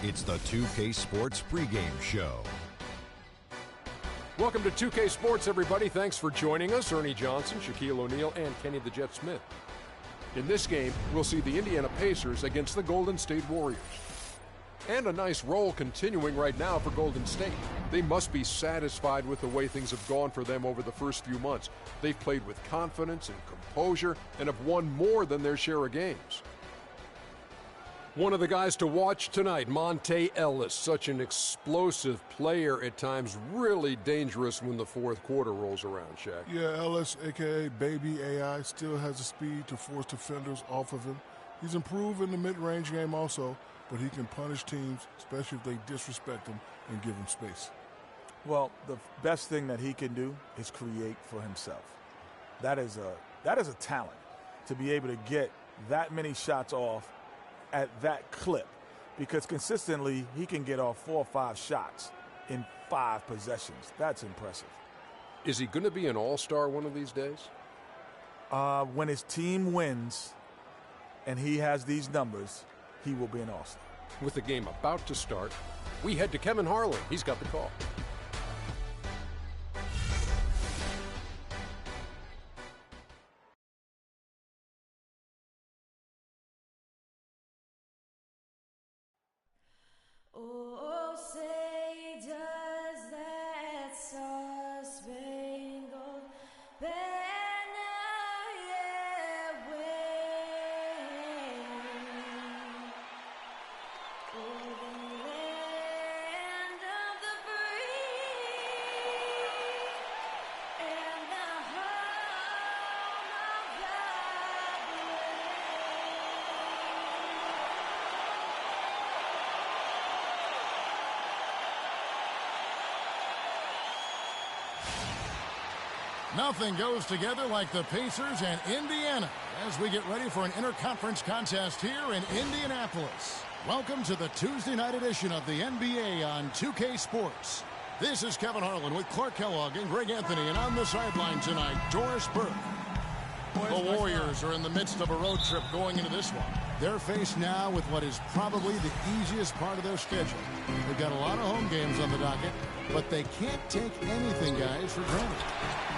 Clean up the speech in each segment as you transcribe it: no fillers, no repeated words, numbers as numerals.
It's the 2K Sports pregame show. Welcome to 2K Sports, everybody. Thanks for joining us. Ernie Johnson, Shaquille O'Neal, and Kenny the Jet Smith. In this game, we'll see the Indiana Pacers against the Golden State Warriors. And a nice roll continuing right now for Golden State. They must be satisfied with the way things have gone for them over the first few months. They've played with confidence and composure and have won more than their share of games. One of the guys to watch tonight, Monte Ellis, such an explosive player at times, really dangerous when the fourth quarter rolls around, Shaq. Yeah, Ellis, a.k.a. Baby AI, still has the speed to force defenders off of him. He's improved in the mid-range game also, but he can punish teams, especially if they disrespect him and give him space. Well, the best thing that he can do is create for himself. That is a talent, to be able to get that many shots off at that clip, because consistently he can get off 4 or 5 shots in 5 possessions. That's impressive. Is he going to be an all-star one of these days? When his team wins and he has these numbers, he will be an all-star. With the game about to start, we head to Kevin Harlan. He's got the call. Oh, say does that star-spangled banner yet wave o'er the land of the free and the home of the brave. Nothing goes together like the Pacers and Indiana as we get ready for an interconference contest here in Indianapolis. Welcome to the Tuesday night edition of the NBA on 2K Sports. This is Kevin Harlan with Clark Kellogg and Greg Anthony, and on the sideline tonight, Doris Burke. The Warriors are in the midst of a road trip going into this one. They're faced now with what is probably the easiest part of their schedule. They've got a lot of home games on the docket, but they can't take anything, guys, for granted.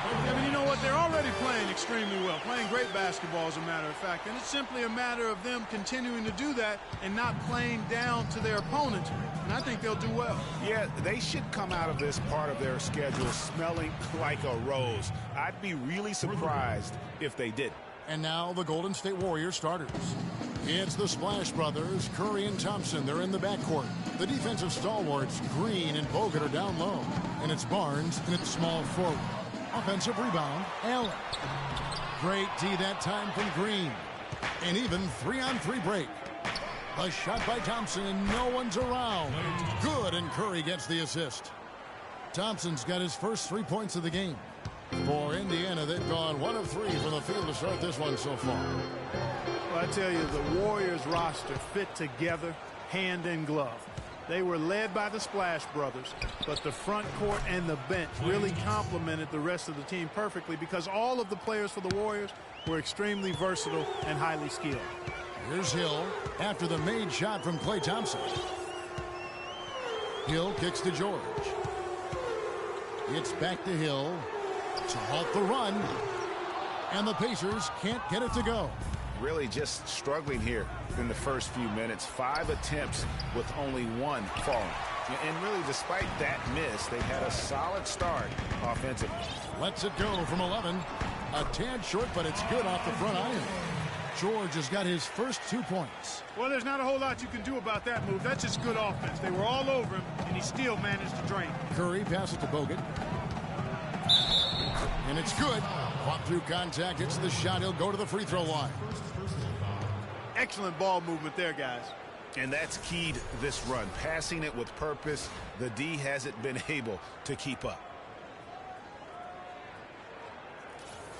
I mean, you know what? They're already playing extremely well, playing great basketball, as a matter of fact. And it's simply a matter of them continuing to do that and not playing down to their opponents. And I think they'll do well. Yeah, they should come out of this part of their schedule smelling like a rose. I'd be really surprised if they didn't. And now the Golden State Warriors starters. It's the Splash Brothers, Curry and Thompson. They're in the backcourt. The defensive stalwarts, Green and Bogut, are down low. And it's Barnes and it's small forward. Offensive rebound, Allen. Great D that time from Green. And even 3-on-3 break. A shot by Thompson and no one's around. Good, and Curry gets the assist. Thompson's got his first 3 points of the game. For Indiana, they've gone 1 of 3 from the field to start this one so far. Well, I tell you, the Warriors roster fit together hand in glove. They were led by the Splash Brothers, but the front court and the bench really complemented the rest of the team perfectly because all of the players for the Warriors were extremely versatile and highly skilled. Here's Hill after the made shot from Klay Thompson. Hill kicks to George. It's back to Hill to halt the run, and the Pacers can't get it to go. Really just struggling here in the first few minutes. 5 attempts with only 1 falling. And really, despite that miss, they had a solid start offensively. Lets it go from 11. A tad short, but it's good off the front iron. George has got his first 2 points. Well, there's not a whole lot you can do about that move. That's just good offense. They were all over him, and he still managed to drain. Curry passes to Bogut. And it's good. Caught through contact. It's the shot. He'll go to the free throw line. Excellent ball movement there, guys. And that's keyed this run. Passing it with purpose. The D hasn't been able to keep up.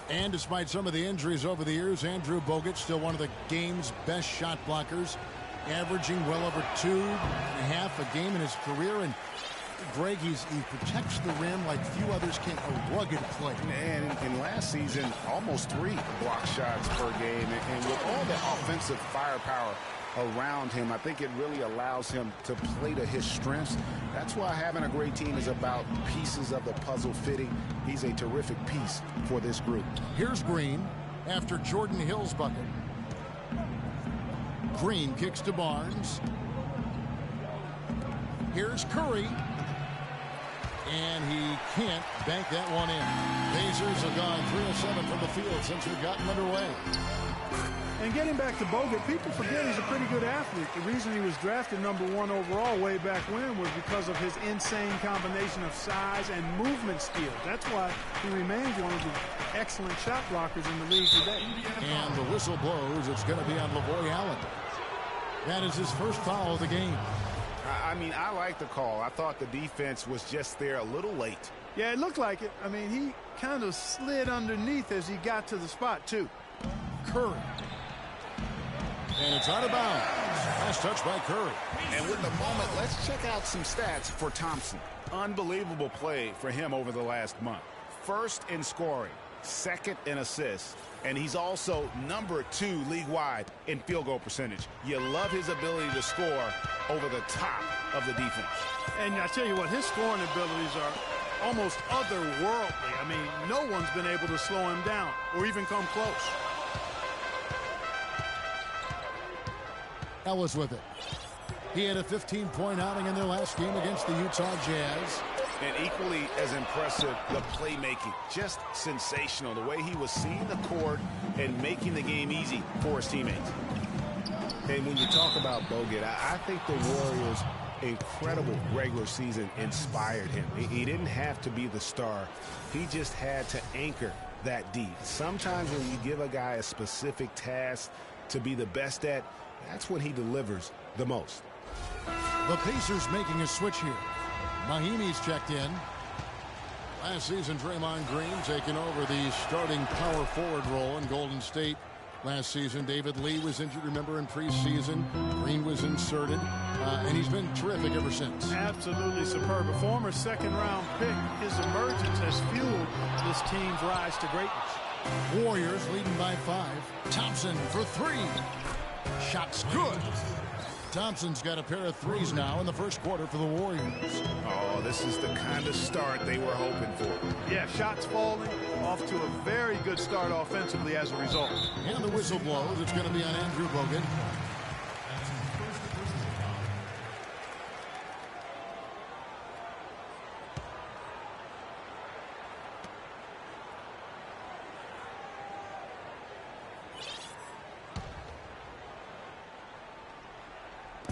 And despite some of the injuries over the years, Andrew Bogut still one of the game's best shot blockers, averaging well over 2.5 a game in his career. And Greg, he protects the rim like few others can. A rugged play. And in last season, almost 3 block shots per game. And with all the offensive firepower around him. I think it really allows him to play to his strengths. That's why having a great team is about pieces of the puzzle fitting. He's a terrific piece for this group. Here's Green after Jordan Hill's bucket. Green kicks to Barnes. Here's Curry. And he can't bank that one in. Pacers have gone 3 of 7 from the field since we've gotten underway. And getting back to Bogut, people forget he's a pretty good athlete. The reason he was drafted #1 overall way back when was because of his insane combination of size and movement skills. That's why he remains one of the excellent shot blockers in the league today. And the whistle blows. It's going to be on Lavoy Allen. That is his first foul of the game. I mean, I like the call. I thought the defense was just there a little late. Yeah, it looked like it. I mean, he kind of slid underneath as he got to the spot, too. Curry. And it's out of bounds. Last touch by Curry. And with the moment, let's check out some stats for Thompson. Unbelievable play for him over the last month. First in scoring, second in assists, and he's also #2 league-wide in field goal percentage. You love his ability to score over the top of the defense. And I tell you what, his scoring abilities are almost otherworldly. I mean, no one's been able to slow him down or even come close. Ellis with it. He had a 15-point outing in their last game against the Utah Jazz. And equally as impressive, the playmaking. Just sensational. The way he was seeing the court and making the game easy for his teammates. And when you talk about Bogut, I think the Warriors' incredible regular season inspired him. He didn't have to be the star. He just had to anchor that D. Sometimes when you give a guy a specific task to be the best at, that's when he delivers the most. The Pacers making a switch here. Mahimi's checked in. Last season, Draymond Green taking over the starting power forward role in Golden State. Last season, David Lee was injured, remember, in preseason. Green was inserted, and he's been terrific ever since. Absolutely superb. A former second-round pick, his emergence has fueled this team's rise to greatness. Warriors leading by 5. Thompson for 3. Shot's good. Thompson's got a pair of threes now in the first quarter for the Warriors. Oh, this is the kind of start they were hoping for. Yeah, shots falling, off to a very good start offensively as a result. And the whistle blows. It's going to be on Andrew Bogut.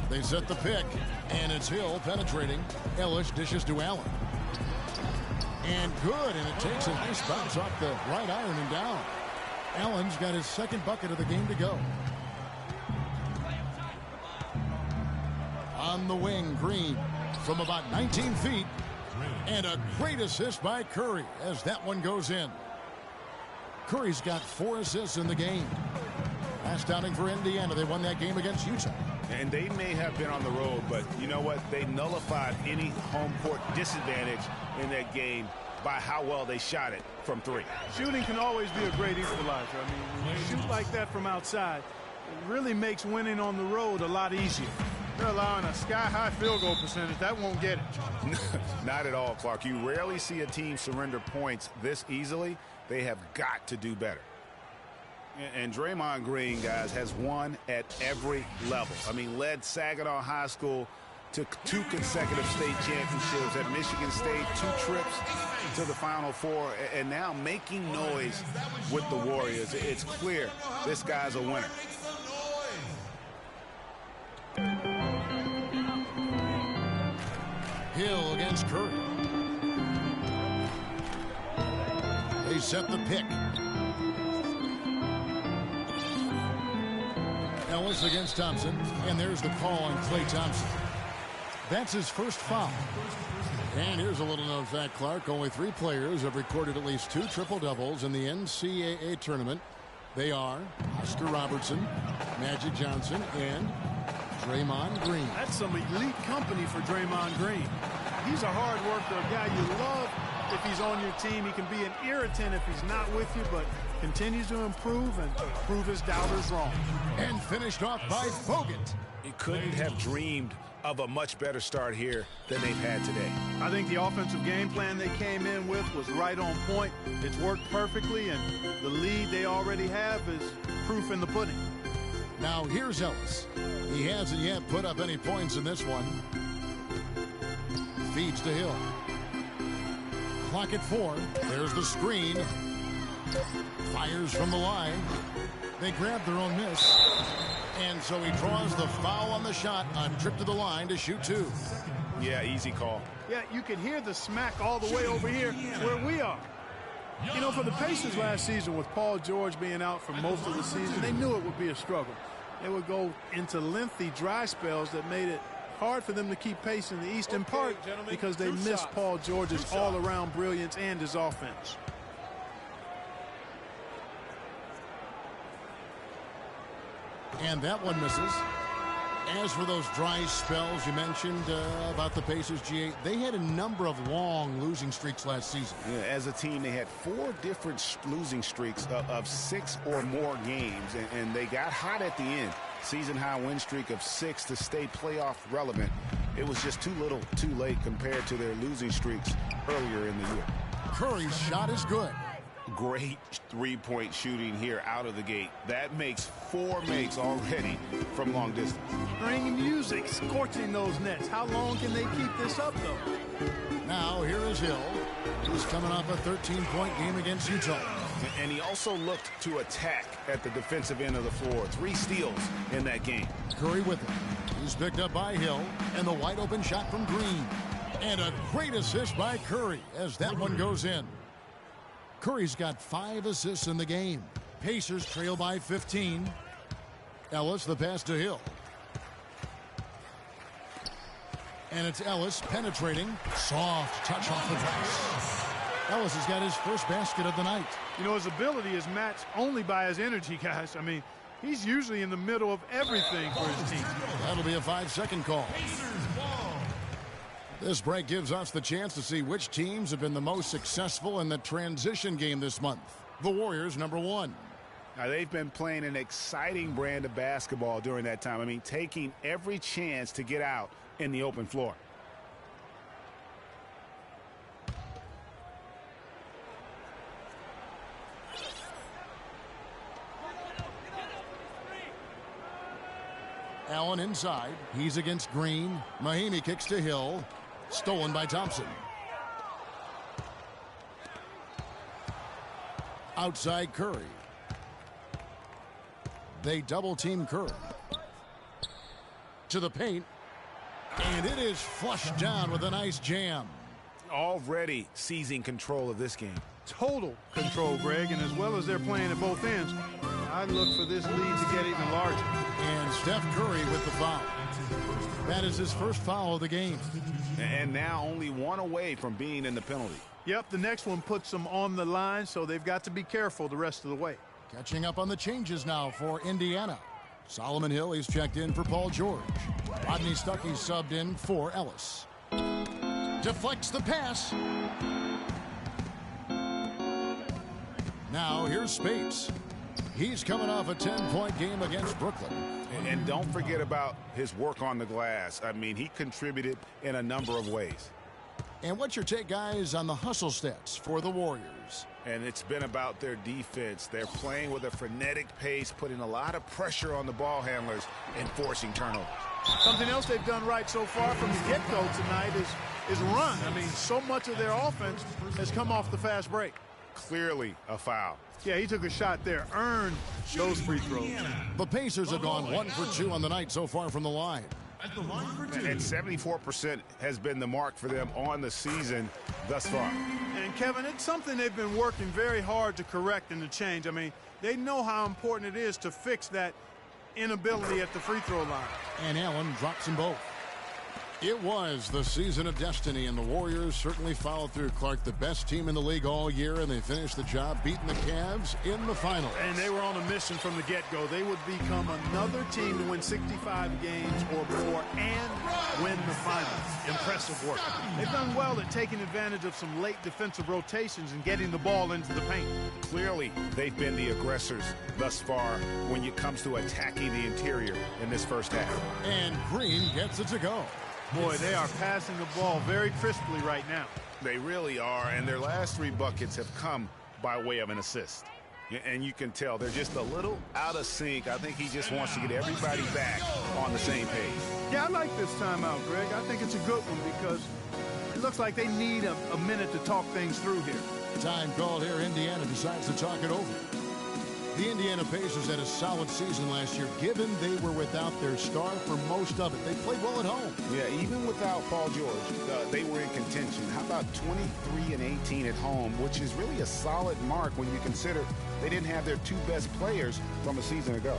They set the pick, and it's Hill penetrating. Ellis dishes to Allen. And good, and it takes a nice bounce off the right iron and down. Allen's got his second bucket of the game to go. On the wing, Green from about 19 feet. And a great assist by Curry as that one goes in. Curry's got 4 assists in the game. Last outing for Indiana, they won that game against Utah. And they may have been on the road, but you know what? They nullified any home court disadvantage in that game by how well they shot it from 3. Shooting can always be a great equalizer. I mean, when you shoot like that from outside, it really makes winning on the road a lot easier. They're allowing a sky-high field goal percentage. That won't get it. Not at all, Clark. You rarely see a team surrender points this easily. They have got to do better. And Draymond Green, guys, has won at every level. I mean, led Saginaw High School to 2 consecutive state championships at Michigan State, 2 trips to the Final Four, and now making noise with the Warriors. It's clear this guy's a winner. Hill against Curry. They set the pick. Ellis against Thompson, and there's the call on Klay Thompson. That's his first foul. And here's a little known fact, Clark. Only 3 players have recorded at least 2 triple-doubles in the NCAA tournament. They are Oscar Robertson, Magic Johnson, and Draymond Green. That's some elite company for Draymond Green. He's a hard worker, a guy you love if he's on your team. He can be an irritant if he's not with you, but continues to improve and prove his doubters wrong. And finished off by Bogut. He couldn't have dreamed of a much better start here than they've had today. I think the offensive game plan they came in with was right on point. It's worked perfectly, and the lead they already have is proof in the pudding. Now here's Ellis. He hasn't yet put up any points in this one. Feeds to Hill. Clock at 4. There's the screen. Fires from the line. They grab their own miss. And so he draws the foul on the shot on trip to the line to shoot 2. Yeah, easy call. Yeah, you can hear the smack all the way over here where we are. You know, for the Pacers last season, with Paul George being out for most of the season, they knew it would be a struggle. They would go into lengthy dry spells that made it hard for them to keep pace in the East, in part because they missed Paul George's all-around brilliance and his offense. And that one misses. As for those dry spells you mentioned about the Pacers, GA, they had a number of long losing streaks last season. Yeah, as a team, they had 4 different losing streaks of 6 or more games, and they got hot at the end. Season-high win streak of 6 to stay playoff relevant. It was just too little, too late compared to their losing streaks earlier in the year. Curry's shot is good. Great three-point shooting here out of the gate. That makes 4 makes already from long distance. String music scorching those nets. How long can they keep this up, though? Now here is Hill, who's coming off a 13-point game against Utah. And he also looked to attack at the defensive end of the floor. 3 steals in that game. Curry with him. He's picked up by Hill, and the wide-open shot from Green. And a great assist by Curry as that one goes in. Curry's got 5 assists in the game. Pacers trail by 15. Ellis, the pass to Hill. And it's Ellis penetrating. Soft touch off the glass. Ellis has got his first basket of the night. You know, his ability is matched only by his energy, guys. I mean, he's usually in the middle of everything for his team. That'll be a 5-second call. This break gives us the chance to see which teams have been the most successful in the transition game this month. The Warriors, number 1. Now, they've been playing an exciting brand of basketball during that time. I mean, taking every chance to get out in the open floor. Allen inside. He's against Green. Mahinmi kicks to Hill. Stolen by Thompson. Outside Curry. They double team Curry. To the paint. And it is flushed down with a nice jam. Already seizing control of this game. Total control, Greg, and as well as they're playing at both ends, I look for this lead to get even larger. And Steph Curry with the foul. That is his first foul of the game. And now only 1 away from being in the penalty. Yep, the next one puts them on the line, so they've got to be careful the rest of the way. Catching up on the changes now for Indiana. Solomon Hill, he's checked in for Paul George. Rodney Stuckey subbed in for Ellis. Deflects the pass. Now here's Spates. He's coming off a 10-point game against Brooklyn. And don't forget about his work on the glass. I mean, he contributed in a number of ways. And what's your take, guys, on the hustle stats for the Warriors? And it's been about their defense. They're playing with a frenetic pace, putting a lot of pressure on the ball handlers and forcing turnovers. Something else they've done right so far from the get-go tonight is run. I mean, so much of their offense has come off the fast break. Clearly a foul. Yeah, he took a shot there, earned those free throws. The Pacers have gone 1 for 2 on the night so far from the line. And 74% has been the mark for them on the season thus far. And, Kevin, it's something they've been working very hard to correct and to change. I mean, they know how important it is to fix that inability at the free throw line. And Allen drops them both. It was the season of destiny, and the Warriors certainly followed through. Clark, the best team in the league all year, and they finished the job beating the Cavs in the finals. And they were on a mission from the get-go. They would become another team to win 65 games or more and win the finals. Impressive work. They've done well at taking advantage of some late defensive rotations and getting the ball into the paint. Clearly, they've been the aggressors thus far when it comes to attacking the interior in this first half. And Green gets it to go. Boy, they are passing the ball very crisply right now. They really are, and their last 3 buckets have come by way of an assist. And you can tell they're just a little out of sync. I think he just wants to get everybody back on the same page. Yeah, I like this timeout, Greg. I think it's a good one because it looks like they need a minute to talk things through here. Time called here. Indiana decides to talk it over. The Indiana Pacers had a solid season last year, given they were without their star for most of it. They played well at home. Yeah, even without Paul George, they were in contention. How about 23-18 at home, which is really a solid mark when you consider they didn't have their 2 best players from a season ago.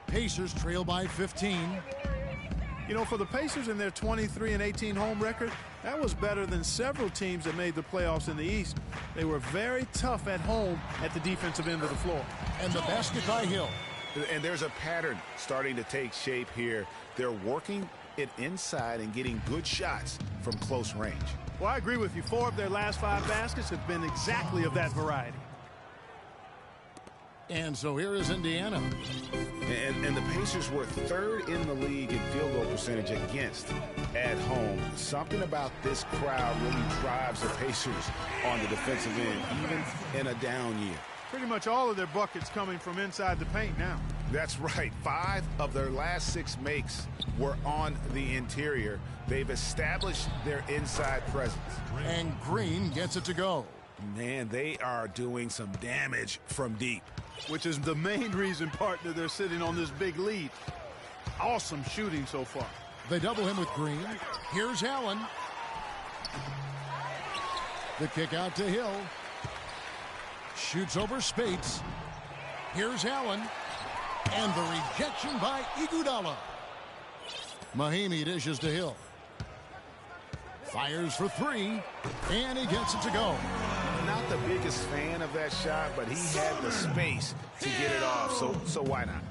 Pacers trail by 15. You know, for the Pacers and their 23-18 home record, that was better than several teams that made the playoffs in the East. They were very tough at home at the defensive end of the floor. And the basket by Hill. And there's a pattern starting to take shape here. They're working it inside and getting good shots from close range. Well, I agree with you. 4 of their last 5 baskets have been exactly of that variety. And so here is Indiana. And the Pacers were 3rd in the league in field goal percentage against at home. Something about this crowd really drives the Pacers on the defensive end, even in a down year. Pretty much all of their buckets coming from inside the paint now. That's right. 5 of their last 6 makes were on the interior. They've established their inside presence. And Green gets it to go. Man, they are doing some damage from deep. Which is the main reason, partner, they're sitting on this big lead. Awesome shooting so far. They double him with Green. Here's Allen. The kick out to Hill. Shoots over Spates. Here's Allen. And the rejection by Iguodala. Mahimi dishes to Hill. Fires for 3. And he gets it to go. Not the biggest fan of that shot, but he had the space to get it off, so why not?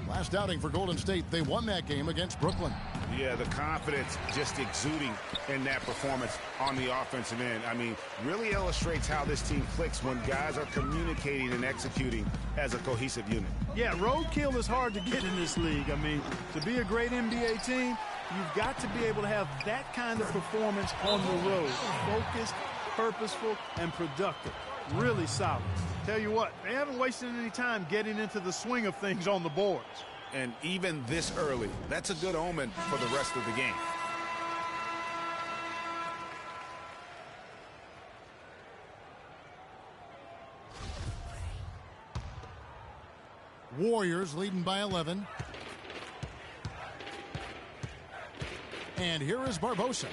Last outing for Golden State, they won that game against Brooklyn. Yeah, the confidence just exuding in that performance on the offensive end. I mean, really illustrates how this team clicks when guys are communicating and executing as a cohesive unit. Yeah, roadkill is hard to get in this league. I mean, to be a great NBA team, you've got to be able to have that kind of performance on the road. Focused, purposeful, and productive. Really solid. Tell you what, they haven't wasted any time getting into the swing of things on the boards. And even this early, that's a good omen for the rest of the game. Warriors leading by 11. And here is Barbosa.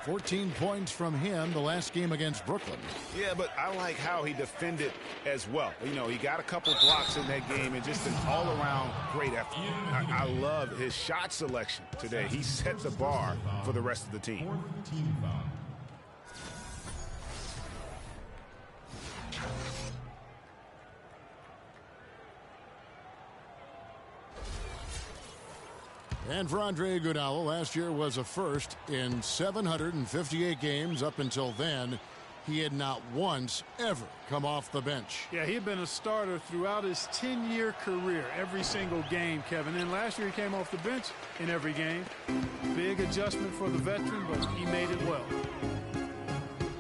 14 points from him the last game against Brooklyn. Yeah, but I like how he defended as well. You know, he got a couple blocks in that game and just an all-around great effort. I love his shot selection today. He set the bar for the rest of the team. And for Andre Iguodala, last year was a first in 758 games. Up until then, he had not once ever come off the bench. Yeah, he had been a starter throughout his 10-year career, every single game, Kevin. And last year he came off the bench in every game. Big adjustment for the veteran, but he made it well.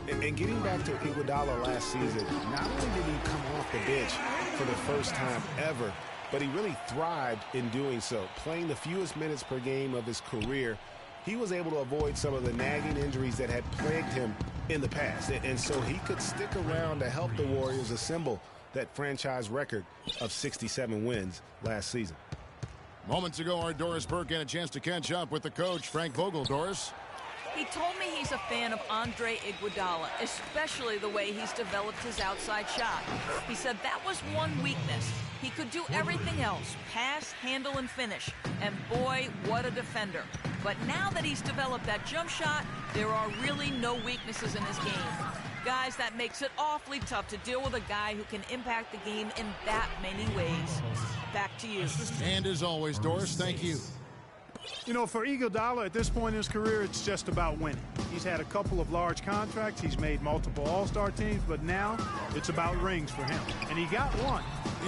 And getting back to Iguodala last season, not only did he come off the bench for the first time ever, but he really thrived in doing so, playing the fewest minutes per game of his career he was able to avoid some of the nagging injuries that had plagued him in the past. And so he could stick around to help the Warriors assemble that franchise record of 67 wins last season. Moments ago, our Doris Burke had a chance to catch up with the coach, Frank Vogel. Doris? He told me he's a fan of Andre Iguodala, especially the way he's developed his outside shot. He said that was one weakness. He could do everything else, pass, handle, and finish. And boy, what a defender. But now that he's developed that jump shot, there are really no weaknesses in his game. Guys, that makes it awfully tough to deal with a guy who can impact the game in that many ways. Back to you. And as always, Doris, thank you. You know, for Iguodala at this point in his career, it's just about winning. He's had a couple of large contracts. He's made multiple All-Star teams, but now it's about rings for him. And he got one.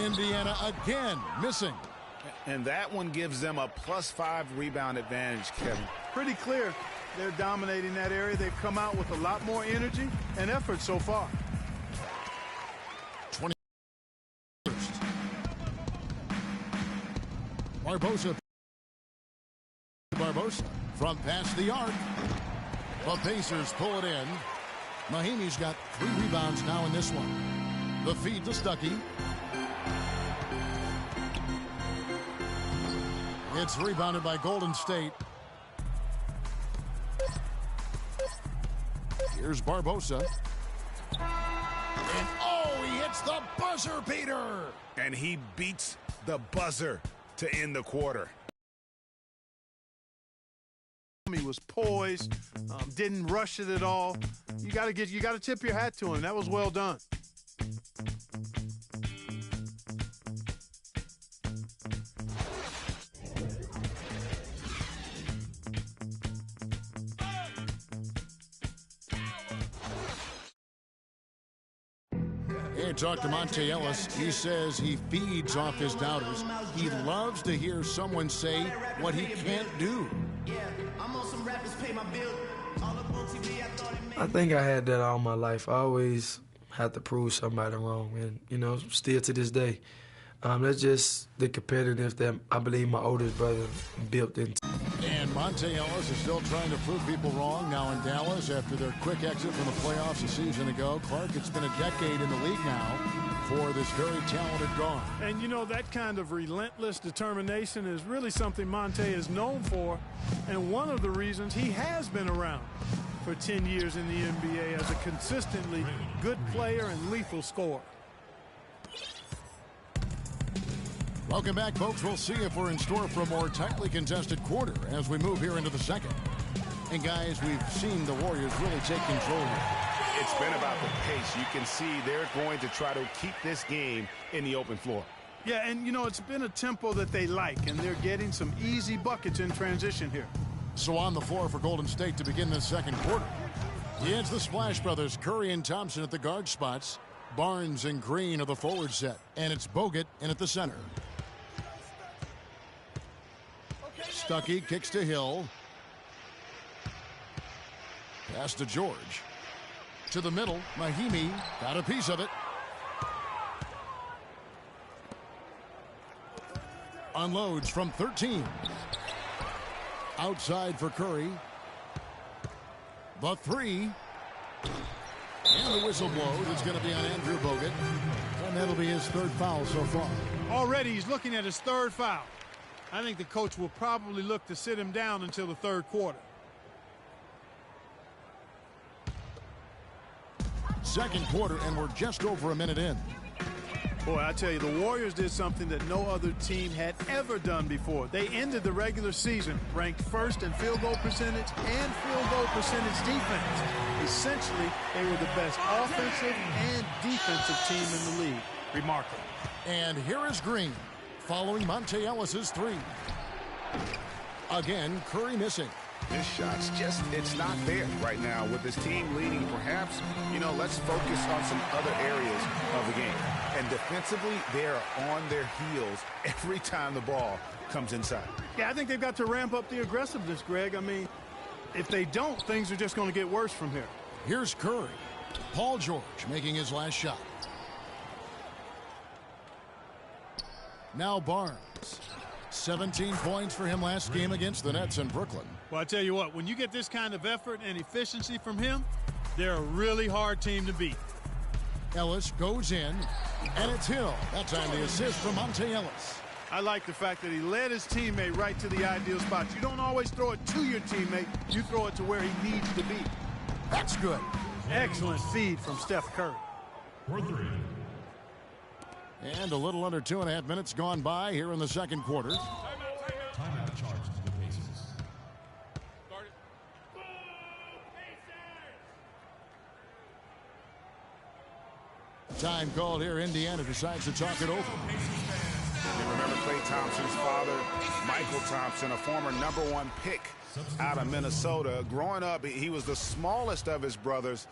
Indiana again missing. And that one gives them a +5 rebound advantage, Kevin. Pretty clear they're dominating that area. They've come out with a lot more energy and effort so far. 21st. Barbosa from past the arc. The Pacers pull it in. Mahimi's got 3 rebounds now in this one. The feed to Stuckey. It's rebounded by Golden State. Here's Barbosa. And oh, he hits the buzzer beater. And he beats the buzzer to end the quarter. He was poised, didn't rush it at all. You got to tip your hat to him. That was well done. Hey, talk to Monte Ellis. He says he feeds off his doubters. He loves to hear someone say what he can't do. I think I had that all my life. I always had to prove somebody wrong, and, you know, still to this day. That's just the competitive that I believe my oldest brother built into. And Monte Ellis is still trying to prove people wrong now in Dallas after their quick exit from the playoffs a season ago. Clark, it's been a decade in the league now for this very talented guard. And, you know, that kind of relentless determination is really something Monte is known for, and one of the reasons he has been around for 10 years in the NBA as a consistently good player and lethal scorer. Welcome back, folks. We'll see if we're in store for a more tightly contested quarter as we move here into the second. And, guys, we've seen the Warriors really take control here. It's been about the pace. You can see they're going to try to keep this game in the open floor. Yeah, and, you know, it's been a tempo that they like, and they're getting some easy buckets in transition here. So on the floor for Golden State to begin this second quarter. It's the Splash Brothers, Curry and Thompson at the guard spots. Barnes and Green are the forward set. And it's Bogut in at the center. Stuckey kicks to Hill. Pass to George. To the middle, Mahimi got a piece of it. Unloads from 13. Outside for Curry. The 3. And the whistle blows. It's going to be on Andrew Bogut. And that'll be his 3rd foul so far. Already he's looking at his 3rd foul. I think the coach will probably look to sit him down until the 3rd quarter. Second quarter, and we're just over a minute in. Boy, I tell you, the Warriors did something that no other team had ever done before. They ended the regular season ranked 1st in field goal percentage and field goal percentage defense. Essentially, they were the best offensive and defensive team in the league. Remarkable. And here is Green, following Monte Ellis's 3. Again, Curry missing. This shot's just, it's not there right now with this team leading. Perhaps, you know, let's focus on some other areas of the game. And defensively, they're on their heels every time the ball comes inside. Yeah, I think they've got to ramp up the aggressiveness, Greg. I mean, if they don't, things are just going to get worse from here. Here's Curry. Paul George making his last shot. Now Barnes. 17 points for him last game against the Nets in Brooklyn. Well, I tell you what, when you get this kind of effort and efficiency from him, they're a really hard team to beat. Ellis goes in, and it's Hill. That time the assist from Monte Ellis. I like the fact that he led his teammate right to the ideal spot. You don't always throw it to your teammate. You throw it to where he needs to be. That's good. Excellent feed from Steph Curry. And a little under 2.5 minutes gone by here in the second quarter. Timeout charge to the Pacers. Time called here. Indiana decides to talk it over. You remember Klay Thompson's father, Michael Thompson, a former #1 pick out of Minnesota. Growing up, he was the smallest of his brothers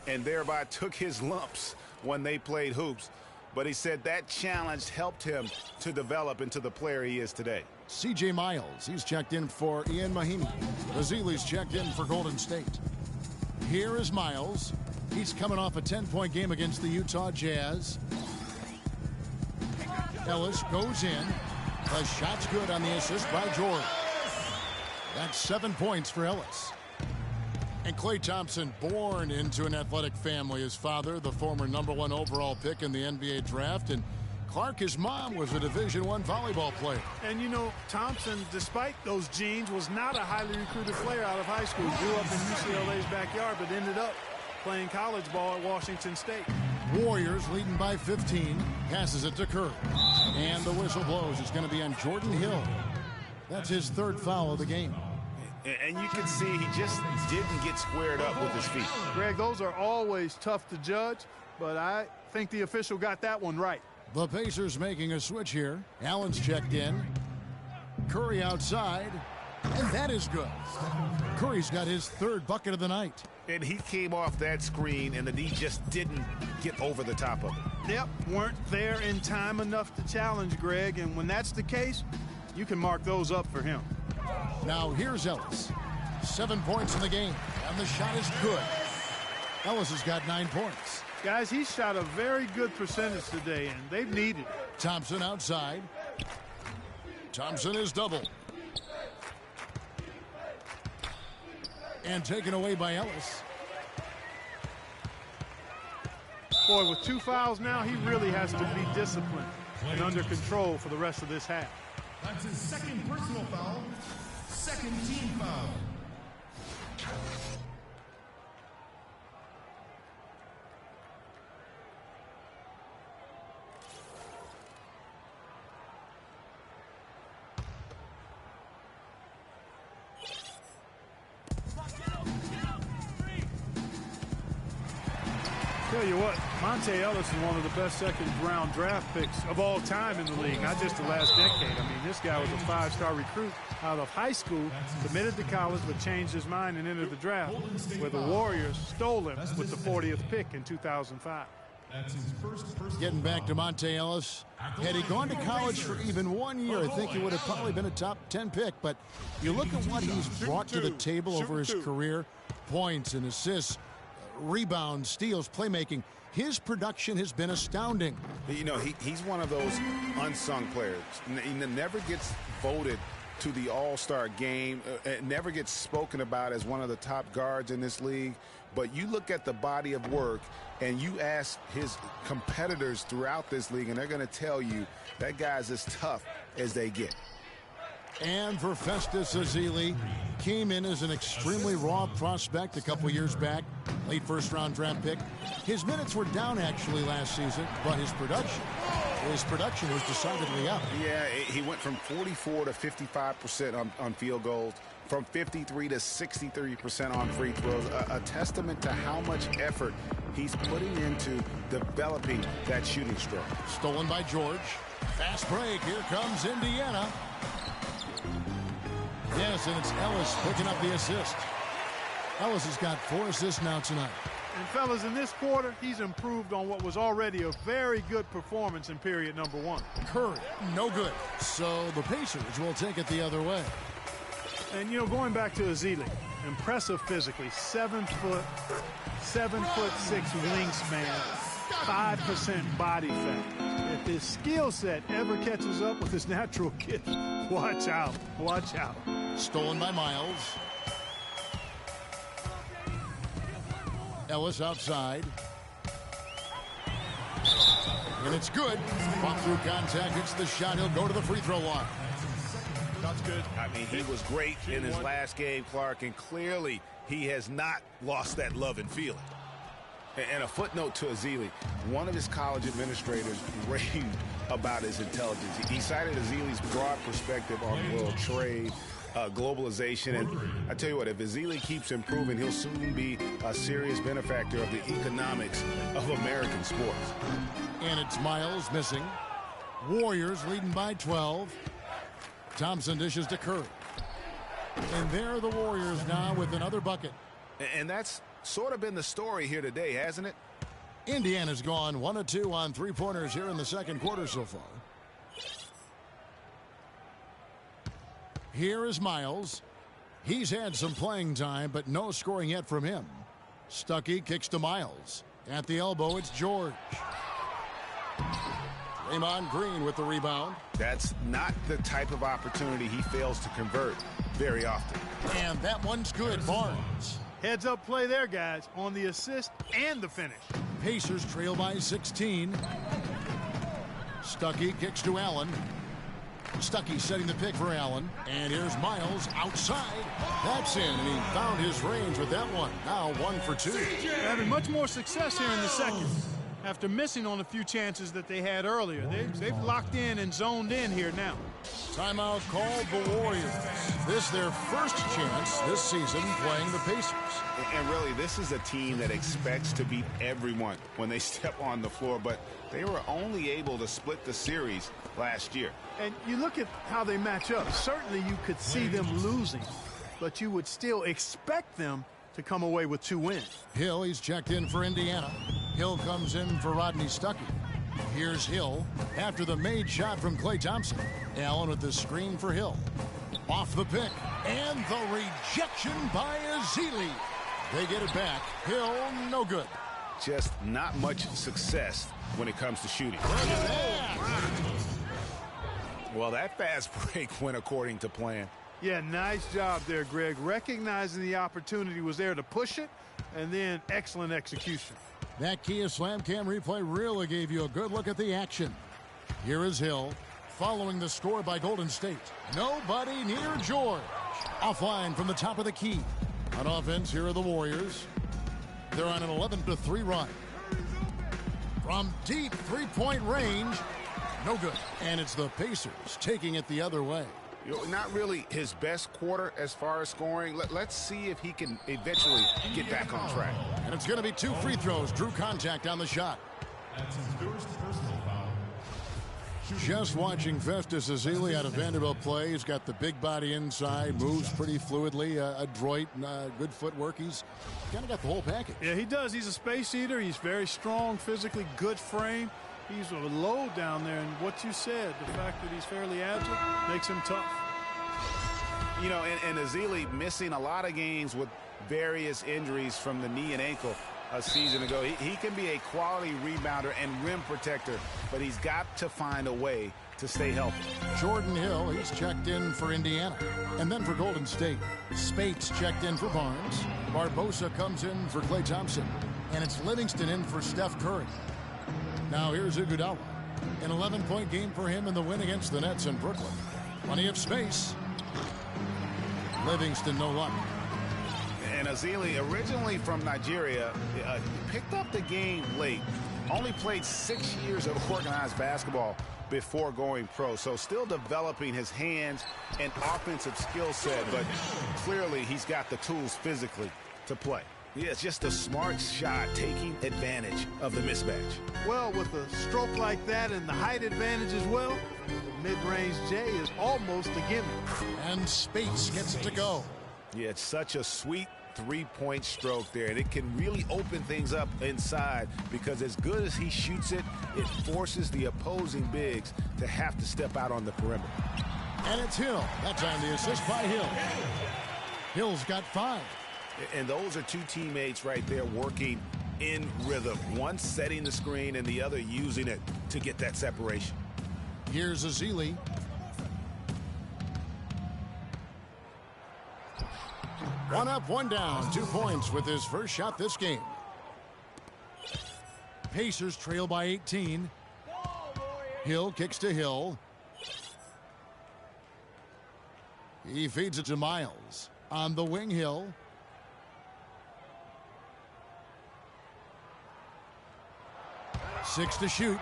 and thereby took his lumps when they played hoops. But he said that challenge helped him to develop into the player he is today. C.J. Miles, he's checked in for Ian Mahinmi. Bazili's checked in for Golden State. Here is Miles. He's coming off a 10-point game against the Utah Jazz. Ellis goes in. The shot's good on the assist by George. That's 7 points for Ellis. And Klay Thompson, born into an athletic family. His father, the former #1 overall pick in the NBA draft. And Clark, his mom, was a Division I volleyball player. And you know, Thompson, despite those genes, was not a highly recruited player out of high school. Grew up in UCLA's backyard, but ended up playing college ball at Washington State. Warriors leading by 15. Passes it to Curry. And the whistle blows. It's going to be on Jordan Hill. That's his 3rd foul of the game. And you can see he just didn't get squared up with his feet. Greg, those are always tough to judge, but I think the official got that one right. The Pacers making a switch here. Allen's checked in. Curry outside. And that is good. Curry's got his 3rd bucket of the night. And he came off that screen, and the knee just didn't get over the top of it. Yep, weren't there in time enough to challenge Greg, and when that's the case, you can mark those up for him. Now here's Ellis. 7 points in the game, and the shot is good. Ellis has got 9 points. Guys, he shot a very good percentage today, and they've needed it. Thompson outside. Thompson is doubled. And taken away by Ellis. Boy, with 2 fouls now, he really has to be disciplined and under control for the rest of this half. That's his 2nd personal foul, 2nd team foul. Tell you what, Monte Ellis is one of the best 2nd-round draft picks of all time in the league, not just the last decade. I mean, this guy was a 5-star recruit out of high school, committed to college, but changed his mind and entered the draft, where the Warriors stole him with the 40th pick in 2005. That's his first personal Getting back foul. to Monte Ellis. Had he gone to college for even 1 year, I think he would have probably been a top 10 pick. But you look at what he's brought to the table over his career. Points and assists, rebounds, steals, playmaking. His production has been astounding. You know, he's one of those unsung players. He never gets voted to the All-Star game. Never gets spoken about as one of the top guards in this league. But you look at the body of work and you ask his competitors throughout this league, and they're going to tell you that guy's as tough as they get. And for Festus Ezeli, came in as an extremely raw prospect a couple years back, late 1st-round draft pick. His minutes were down actually last season, but his production was decidedly up. Yeah, he went from 44 to 55% on field goals, from 53 to 63% on free throws, a testament to how much effort he's putting into developing that shooting stroke. Stolen by George. Fast break. Here comes Indiana. Yes, and it's Ellis picking up the assist. Ellis has got 4 assists now tonight. And fellas, in this quarter, he's improved on what was already a very good performance in period number 1. Curry, no good. So the Pacers will take it the other way. And, you know, going back to Ezeli, impressive physically, 7 foot, 7'6" wingspan, 5% body fat. If his skill set ever catches up with his natural gift, Watch out. Watch out. Stolen by Miles. Ellis outside. And it's good. Pop through contact, hits the shot. He'll go to the free throw line. That's good. I mean, he was great in his last game, Clark, and clearly he has not lost that love and feeling. And a footnote to Ezeli, one of his college administrators raved about his intelligence. He cited Ezeli's broad perspective on world trade, globalization, and I tell you what, if Ezeli keeps improving, he'll soon be a serious benefactor of the economics of American sports. And it's Miles missing. Warriors leading by 12. Thompson dishes to Curry. And there are the Warriors now with another bucket. And that's sort of been the story here today, hasn't it? Indiana's gone 1 of 2 on three-pointers here in the second quarter so far. Here is Miles. He's had some playing time, but no scoring yet from him. Stuckey kicks to Miles. At the elbow, it's George. Draymond Green with the rebound. That's not the type of opportunity he fails to convert very often. And that one's good, Barnes. Heads up play there, guys, on the assist and the finish. Pacers trail by 16. Stuckey kicks to Allen. Stuckey setting the pick for Allen. And here's Miles outside. That's in, and he found his range with that one. Now 1 for 2. They're having much more success here in the second. After missing on a few chances that they had earlier. They've locked in and zoned in here now. Timeout called the Warriors. This their first chance this season playing the Pacers. And really, this is a team that expects to beat everyone when they step on the floor, but they were only able to split the series last year. And you look at how they match up. Certainly you could see them losing, but you would still expect them to come away with 2 wins. Hill, he's checked in for Indiana. Hill comes in for Rodney Stuckey. Here's Hill after the made shot from Klay Thompson. Allen with the screen for Hill. Off the pick. And the rejection by Ezeli. They get it back. Hill, no good. Just not much success when it comes to shooting. Look at that. Well, that fast break went according to plan. Yeah, nice job there, Greg. Recognizing the opportunity was there to push it, and then excellent execution. That Kia Slam Cam replay really gave you a good look at the action. Here is Hill, following the score by Golden State. Nobody near George. Offline from the top of the key. On offense, here are the Warriors. They're on an 11-3 run. From deep three-point range, no good. And it's the Pacers taking it the other way. You know, not really his best quarter as far as scoring. Let's see if he can eventually get back on track. And it's going to be 2 free throws. Drew contact on the shot. That's his first personal foul. Just watching Festus Ezeli out of Vanderbilt play. He's got the big body inside, moves pretty fluidly, adroit, good footwork. He's kind of got the whole package. Yeah, he does. He's a space eater. He's very strong physically, good frame. He's a load down there, and what you said, the fact that he's fairly agile, makes him tough. You know, and Ezeli missing a lot of games with various injuries from the knee and ankle a season ago. He can be a quality rebounder and rim protector, but he's got to find a way to stay healthy. Jordan Hill, he's checked in for Indiana. And then for Golden State, Spates checked in for Barnes. Barbosa comes in for Klay Thompson. And it's Livingston in for Steph Curry. Now here's Iguodala. An 11-point game for him in the win against the Nets in Brooklyn. Plenty of space. Livingston no luck. And Ezeli, originally from Nigeria, picked up the game late. Only played 6 years of organized basketball before going pro. So still developing his hands and offensive skill set, but clearly he's got the tools physically to play. Yeah, it's just a smart shot, taking advantage of the mismatch. Well, with a stroke like that and the height advantage as well, the mid-range J is almost a gimme. And Spates gets it to go. Yeah, it's such a sweet three-point stroke there, and it can really open things up inside because as good as he shoots it, it forces the opposing bigs to have to step out on the perimeter. And it's Hill. That time the assist by Hill. Hill's got 5. And those are 2 teammates right there working in rhythm. One setting the screen and the other using it to get that separation. Here's Ezeli. One up, one down, 2 points with his first shot this game. Pacers trail by 18. Hill kicks to Hill. He feeds it to Miles. On the wing, Hill. Six to shoot.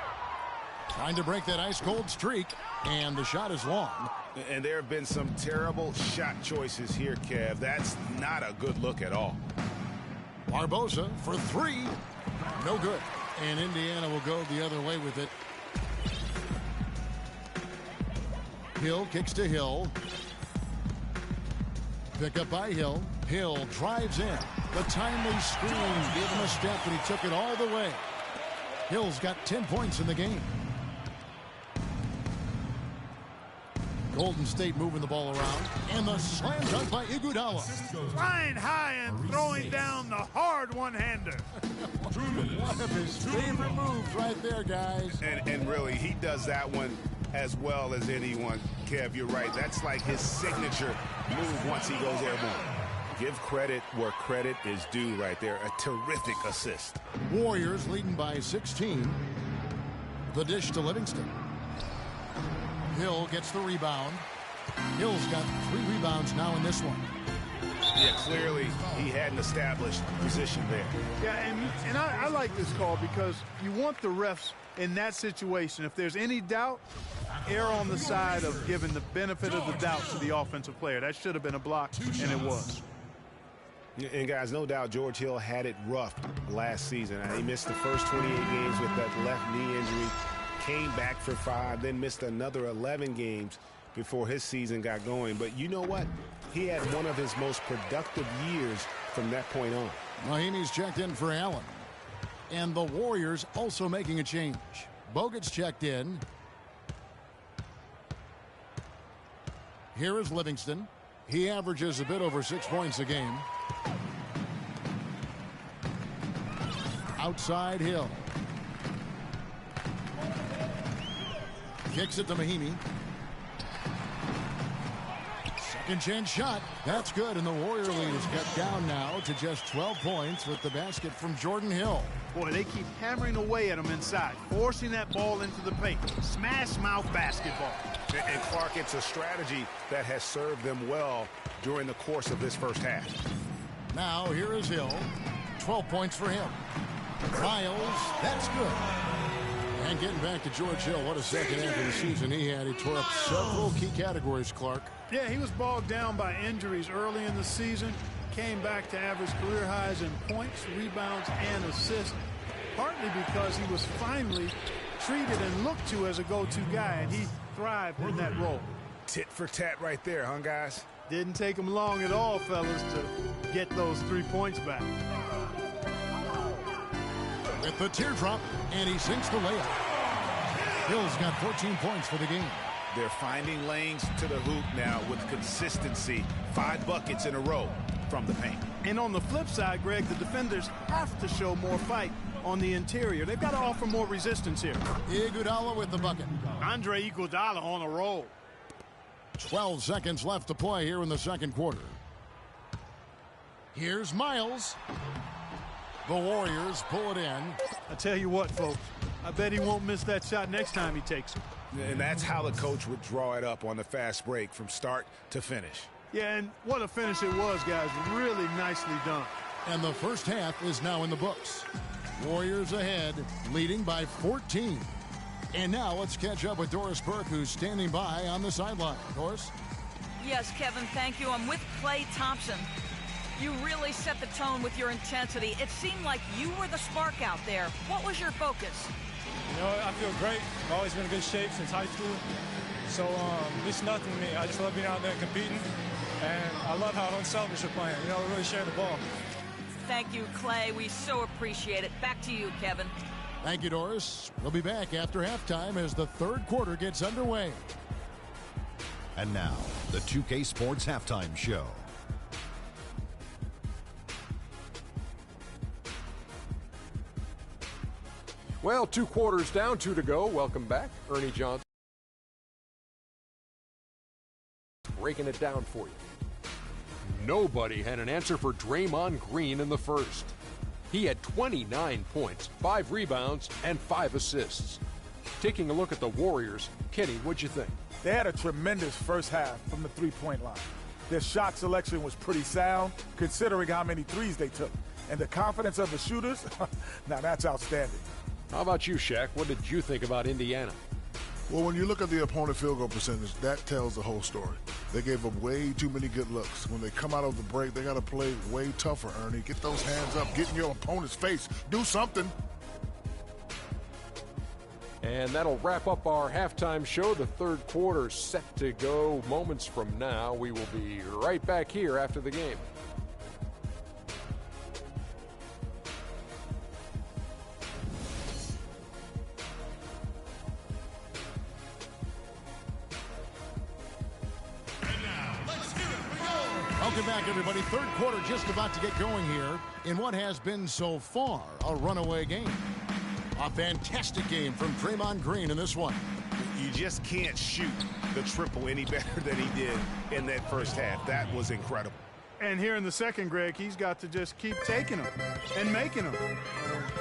Trying to break that ice-cold streak. And the shot is long. And there have been some terrible shot choices here, Kev. That's not a good look at all. Barbosa for three. No good. And Indiana will go the other way with it. Hill kicks to Hill. Pick up by Hill. Hill drives in. The timely screen gave him a step, but he took it all the way. Hill's got 10 points in the game. Golden State moving the ball around. And the slam dunk by Iguodala. Flying high and throwing down the hard one-hander. One of his favorite moves right there, guys. And really, he does that one as well as anyone. Kev, you're right. That's like his signature move once he goes airborne. Give credit where credit is due right there. A terrific assist. Warriors leading by 16. The dish to Livingston. Hill gets the rebound. Hill's got 3 rebounds now in this one. Yeah, clearly he had an established position there. Yeah, and I like this call because you want the refs in that situation. If there's any doubt, err on the side of giving the benefit of the doubt to the offensive player. That should have been a block, and it was. And guys, no doubt George Hill had it rough last season. He missed the first 28 games with that left knee injury, came back for 5, then missed another 11 games before his season got going. But you know what? He had one of his most productive years from that point on. Mahinmi's checked in for Allen. And the Warriors also making a change. Bogut's checked in. Here is Livingston. He averages a bit over 6 points a game. Outside Hill. Kicks it to Mahinmi. Second chance shot. That's good, and the Warrior lead is kept down now to just 12 points with the basket from Jordan Hill. Boy, they keep hammering away at him inside, forcing that ball into the paint. Smash mouth basketball. And Clark, it's a strategy that has served them well during the course of this first half. Now here is Hill. 12 points for him. Miles, that's good. And getting back to George Hill, what a second half of the season he had. He tore up several key categories, Clark. Yeah, he was bogged down by injuries early in the season. Came back to average career highs in points, rebounds, and assists. Partly because he was finally treated and looked to as a go-to guy, and he thrived in that role. Tit for tat right there, huh, guys? Didn't take him long at all, fellas, to get those 3 points back. With the teardrop, and he sinks the layup. Hill's got 14 points for the game. They're finding lanes to the hoop now with consistency. 5 buckets in a row from the paint. And on the flip side, Greg, the defenders have to show more fight on the interior. They've got to offer more resistance here. Iguodala with the bucket. Andre Iguodala on a roll. 12 seconds left to play here in the second quarter. Here's Miles. The Warriors pull it in. I tell you what, folks, I bet he won't miss that shot next time he takes it. And that's how the coach would draw it up on the fast break from start to finish. Yeah, and what a finish it was, guys. Really nicely done. And the first half is now in the books. Warriors ahead, leading by 14. And now let's catch up with Doris Burke, who's standing by on the sideline. Doris? Yes, Kevin, thank you. I'm with Klay Thompson. You really set the tone with your intensity. It seemed like you were the spark out there. What was your focus? You know, I feel great. I've always been in good shape since high school. So it's nothing to me. I just love being out there and competing. And I love how unselfish you're playing. You know, we really share the ball. Thank you, Klay. We so appreciate it. Back to you, Kevin. Thank you, Doris. We'll be back after halftime as the third quarter gets underway. And now, the 2K Sports Halftime Show. Well, 2 quarters down, 2 to go. Welcome back. Ernie Johnson breaking it down for you. Nobody had an answer for Jermone Green in the first. He had 29 points, 5 rebounds, and 5 assists. Taking a look at the Warriors, Kenny, what'd you think? They had a tremendous first half from the three-point line. Their shot selection was pretty sound, considering how many threes they took. And the confidence of the shooters, now that's outstanding. How about you, Shaq? What did you think about Indiana? Well, when you look at the opponent field goal percentage, that tells the whole story. They gave up way too many good looks. When they come out of the break, they got to play way tougher, Ernie. Get those hands up. Get in your opponent's face. Do something. And that'll wrap up our halftime show. The third quarter set to go moments from now. We will be right back here after the game. Welcome back, everybody. Third quarter just about to get going here in what has been so far a runaway game. A fantastic game from Jermone Green in this one. You just can't shoot the triple any better than he did in that first half. That was incredible. And here in the second, Greg, he's got to just keep taking them and making them.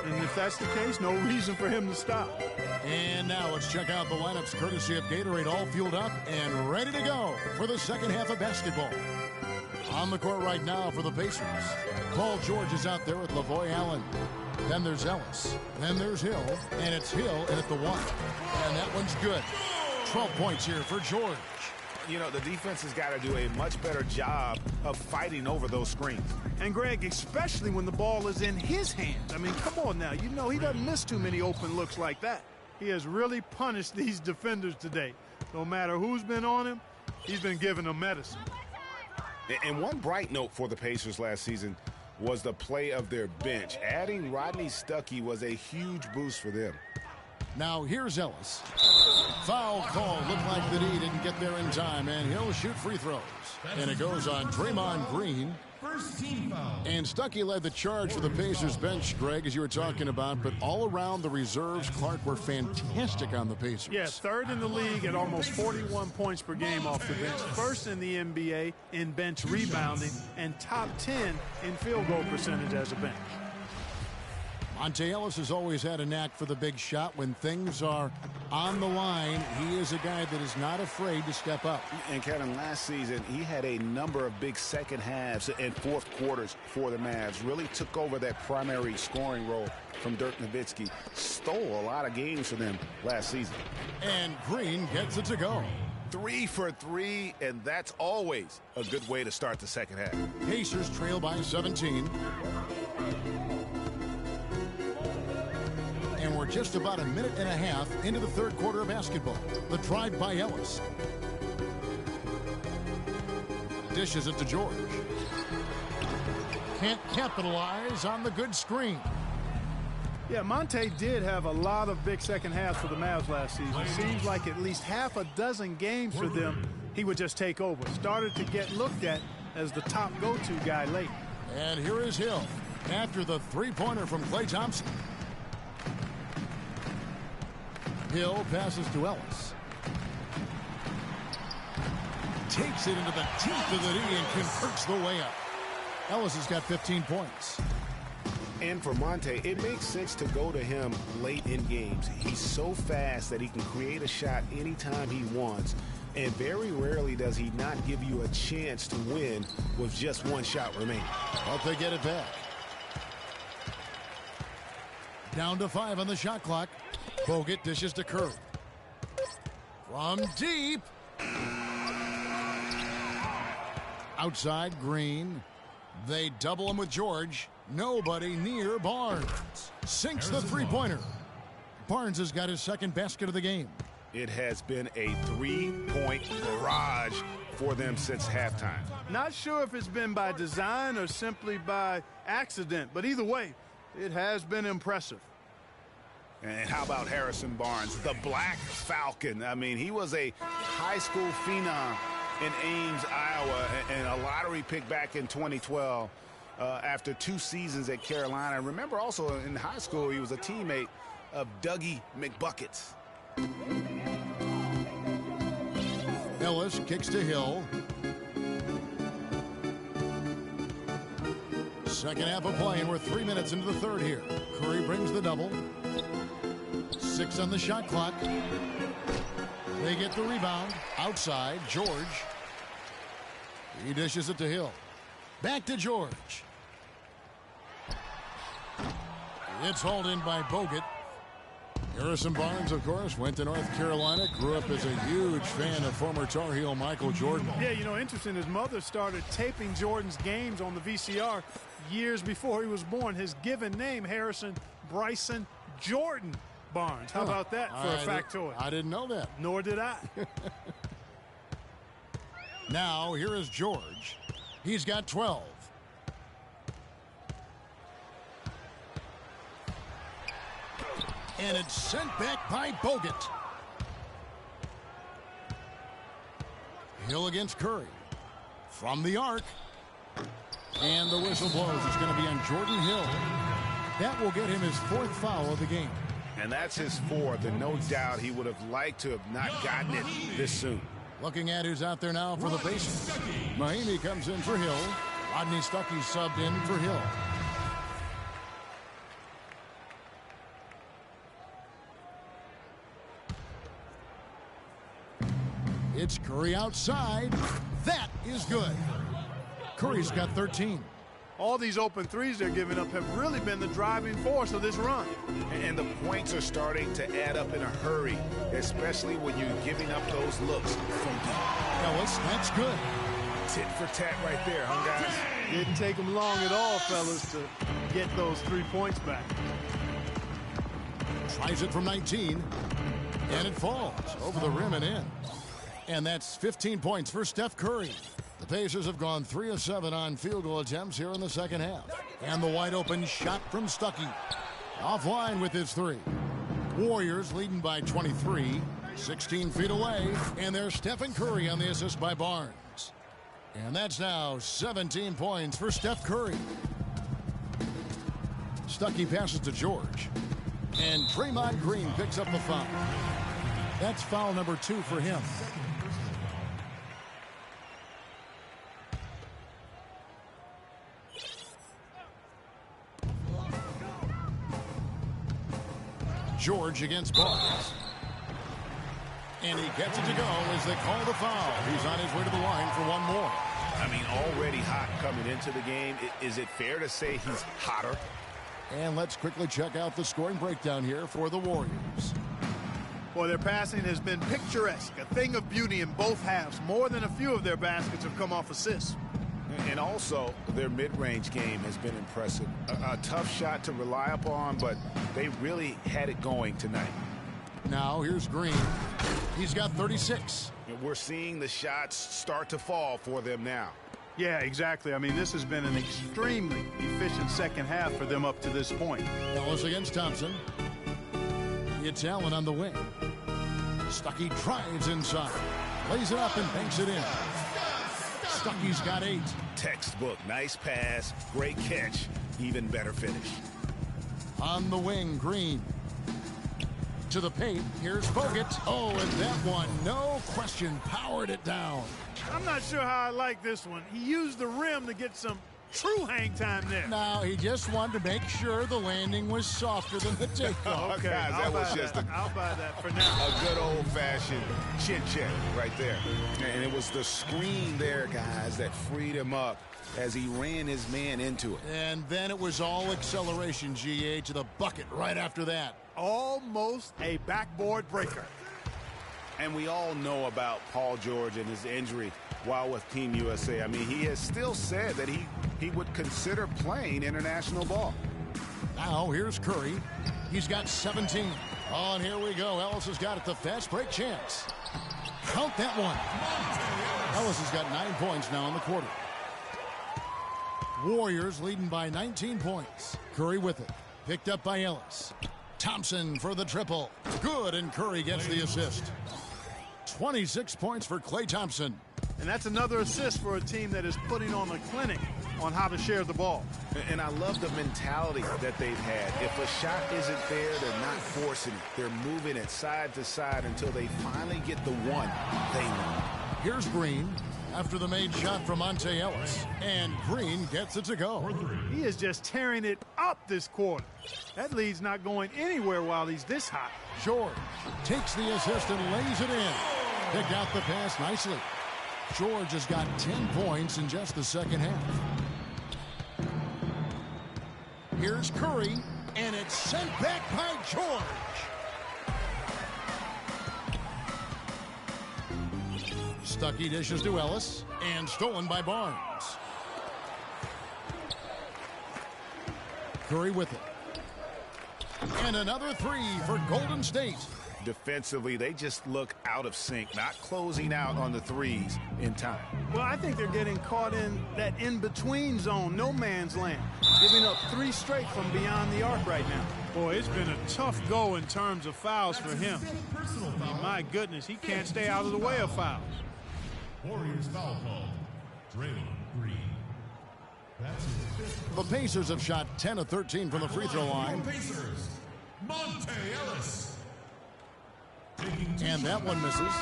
And if that's the case, no reason for him to stop. And now let's check out the lineups courtesy of Gatorade, all fueled up and ready to go for the second half of basketball. On the court right now for the Pacers, Paul George is out there with Lavoy Allen. Then there's Ellis. Then there's Hill. And it's Hill in at the one. And that one's good. 12 points here for George. You know, the defense has got to do a much better job of fighting over those screens. And, Greg, especially when the ball is in his hands. I mean, come on now. You know he doesn't miss too many open looks like that. He has really punished these defenders today. No matter who's been on him, he's been giving them medicine. And one bright note for the Pacers last season was the play of their bench. Adding Rodney Stuckey was a huge boost for them. Now here's Ellis. Foul call. Looked like the D didn't get there in time, and he'll shoot free throws. And it goes on Jermone Green. First team foul. And Stuckey led the charge for the Pacers bench, Greg, as you were talking about. But all around the reserves, Clark, were fantastic on the Pacers. Yeah, third in the league at almost 41 points per game off the bench. First in the NBA in bench rebounding, and top 10 in field goal percentage as a bench. Monte Ellis has always had a knack for the big shot. When things are on the line, he is a guy that is not afraid to step up. And Kevin, last season, he had a number of big second halves and fourth quarters for the Mavs. Really took over that primary scoring role from Dirk Nowitzki. Stole a lot of games for them last season. And Green gets it to go. 3 for 3, and that's always a good way to start the second half. Pacers trail by 17. And we're just about a minute and a half into the third quarter of basketball. The drive by Ellis. Dishes it to George. Can't capitalize on the good screen. Yeah, Monte did have a lot of big second halves for the Mavs last season. It seems like at least half a dozen games for them, he would just take over. Started to get looked at as the top go-to guy late. And here is Hill after the three-pointer from Klay Thompson. Hill passes to Ellis. Takes it into the teeth of the D and converts the way up. Ellis has got 15 points. And for Monte, it makes sense to go to him late in games. He's so fast that he can create a shot anytime he wants. And very rarely does he not give you a chance to win with just one shot remaining. But they get it back. Down to 5 on the shot clock. Bogut dishes to Curry. From deep. Outside, Green. They double him with George. Nobody near Barnes. Sinks the three-pointer. Barnes has got his second basket of the game. It has been a three-point barrage for them since halftime. Not sure if it's been by design or simply by accident, but either way, it has been impressive. And how about Harrison Barnes, the Black Falcon? I mean, he was a high school phenom in Ames, Iowa, and a lottery pick back in 2012 after 2 seasons at Carolina. Remember also in high school, he was a teammate of Dougie McBuckets. Ellis kicks to Hill. Second half of play, and we're 3 minutes into the third here. Curry brings the double. 6 on the shot clock. They get the rebound. Outside, George. He dishes it to Hill. Back to George. It's hauled in by Bogut. Harrison Barnes, of course, went to North Carolina, grew up as a huge fan of former Tar Heel Michael Jordan. Yeah, you know, interesting, his mother started taping Jordan's games on the VCR years before he was born. His given name, Harrison Bryson Jordan Barnes. How about that for a factoid? I didn't know that. Nor did I. Now, here is George. He's got 12. And it's sent back by Bogut. Hill against Curry. From the arc. And the whistle blows. It's going to be on Jordan Hill. That will get him his 4th foul of the game. And that's his 4th, and no doubt he would have liked to have not gotten it this soon. Looking at who's out there now for the Pacers. Mahimi comes in for Hill. Rodney Stuckey subbed in for Hill. It's Curry outside. That is good. Curry's got 13. All these open threes they're giving up have really been the driving force of this run. And the points are starting to add up in a hurry, especially when you're giving up those looks from deep. Ellis, that's good. Tit for tat right there, huh, guys? Didn't take them long at all, fellas, to get those 3 points back. Tries it from 19. And it falls over the rim and in. And that's 15 points for Steph Curry. The Pacers have gone 3 of 7 on field goal attempts here in the second half. And the wide open shot from Stuckey. Offline with his 3. Warriors leading by 23. 16 feet away. And there's Stephen Curry on the assist by Barnes. And that's now 17 points for Steph Curry. Stuckey passes to George. And Draymond Green picks up the foul. That's foul number 2 for him. George against Barnes. And he gets it to go as they call the foul. He's on his way to the line for one more. I mean, already hot coming into the game. Is it fair to say he's hotter? And let's quickly check out the scoring breakdown here for the Warriors. Well, their passing has been picturesque, a thing of beauty in both halves. More than a few of their baskets have come off assists. And also, their mid-range game has been impressive. A tough shot to rely upon, but they really had it going tonight. Now, here's Green. He's got 36. And we're seeing the shots start to fall for them now. Yeah, exactly. I mean, this has been an extremely efficient second half for them up to this point. Ellis against Thompson. It's Allen on the wing. Stuckey drives inside. Lays it up and banks it in. Stuckey's got 8. Textbook. Nice pass. Great catch. Even better finish. On the wing, Green. To the paint. Here's Bogut. Oh, and that one, no question, powered it down. I'm not sure how I like this one. He used the rim to get some true hang time there. No, he just wanted to make sure the landing was softer than the takeoff. Okay, guys, that was just I'll buy that for now. A good old-fashioned chin check right there. And it was the screen there, guys, that freed him up as he ran his man into it. And then it was all acceleration, GA, to the bucket right after that. Almost a backboard breaker. And we all know about Paul George and his injury while with Team USA. I mean, he has still said that he would consider playing international ball. Now, here's Curry. He's got 17. Oh, and here we go. Ellis has got it. The fast break chance. Count that one. Ellis has got 9 points now in the quarter. Warriors leading by 19 points. Curry with it. Picked up by Ellis. Thompson for the triple. Good, and Curry gets the assist. 26 points for Klay Thompson. And that's another assist for a team that is putting on a clinic on how to share the ball. And I love the mentality that they've had. If a shot isn't there, they're not forcing it. They're moving it side to side until they finally get the one they want. Here's Green. after the made shot from Monte Ellis. And Green gets it to go. He is just tearing it up this quarter. That lead's not going anywhere while he's this hot. George takes the assist and lays it in. Picked out the pass nicely. George has got 10 points in just the second half. Here's Curry, and it's sent back by George. Stuckey dishes to Ellis, and stolen by Barnes. Curry with it. And another three for Golden State. Defensively, they just look out of sync, not closing out on the threes in time. Well, I think they're getting caught in that in-between zone, no man's land, giving up 3 straight from beyond the arc right now. Boy, it's been a tough go in terms of fouls for him. I mean, my goodness, he can't stay out of the way of fouls. Warriors foul call. Draymond Green. That's his 5th. The Pacers have shot 10 of 13 from the free throw line. Pacers, Monte Ellis. And that one misses.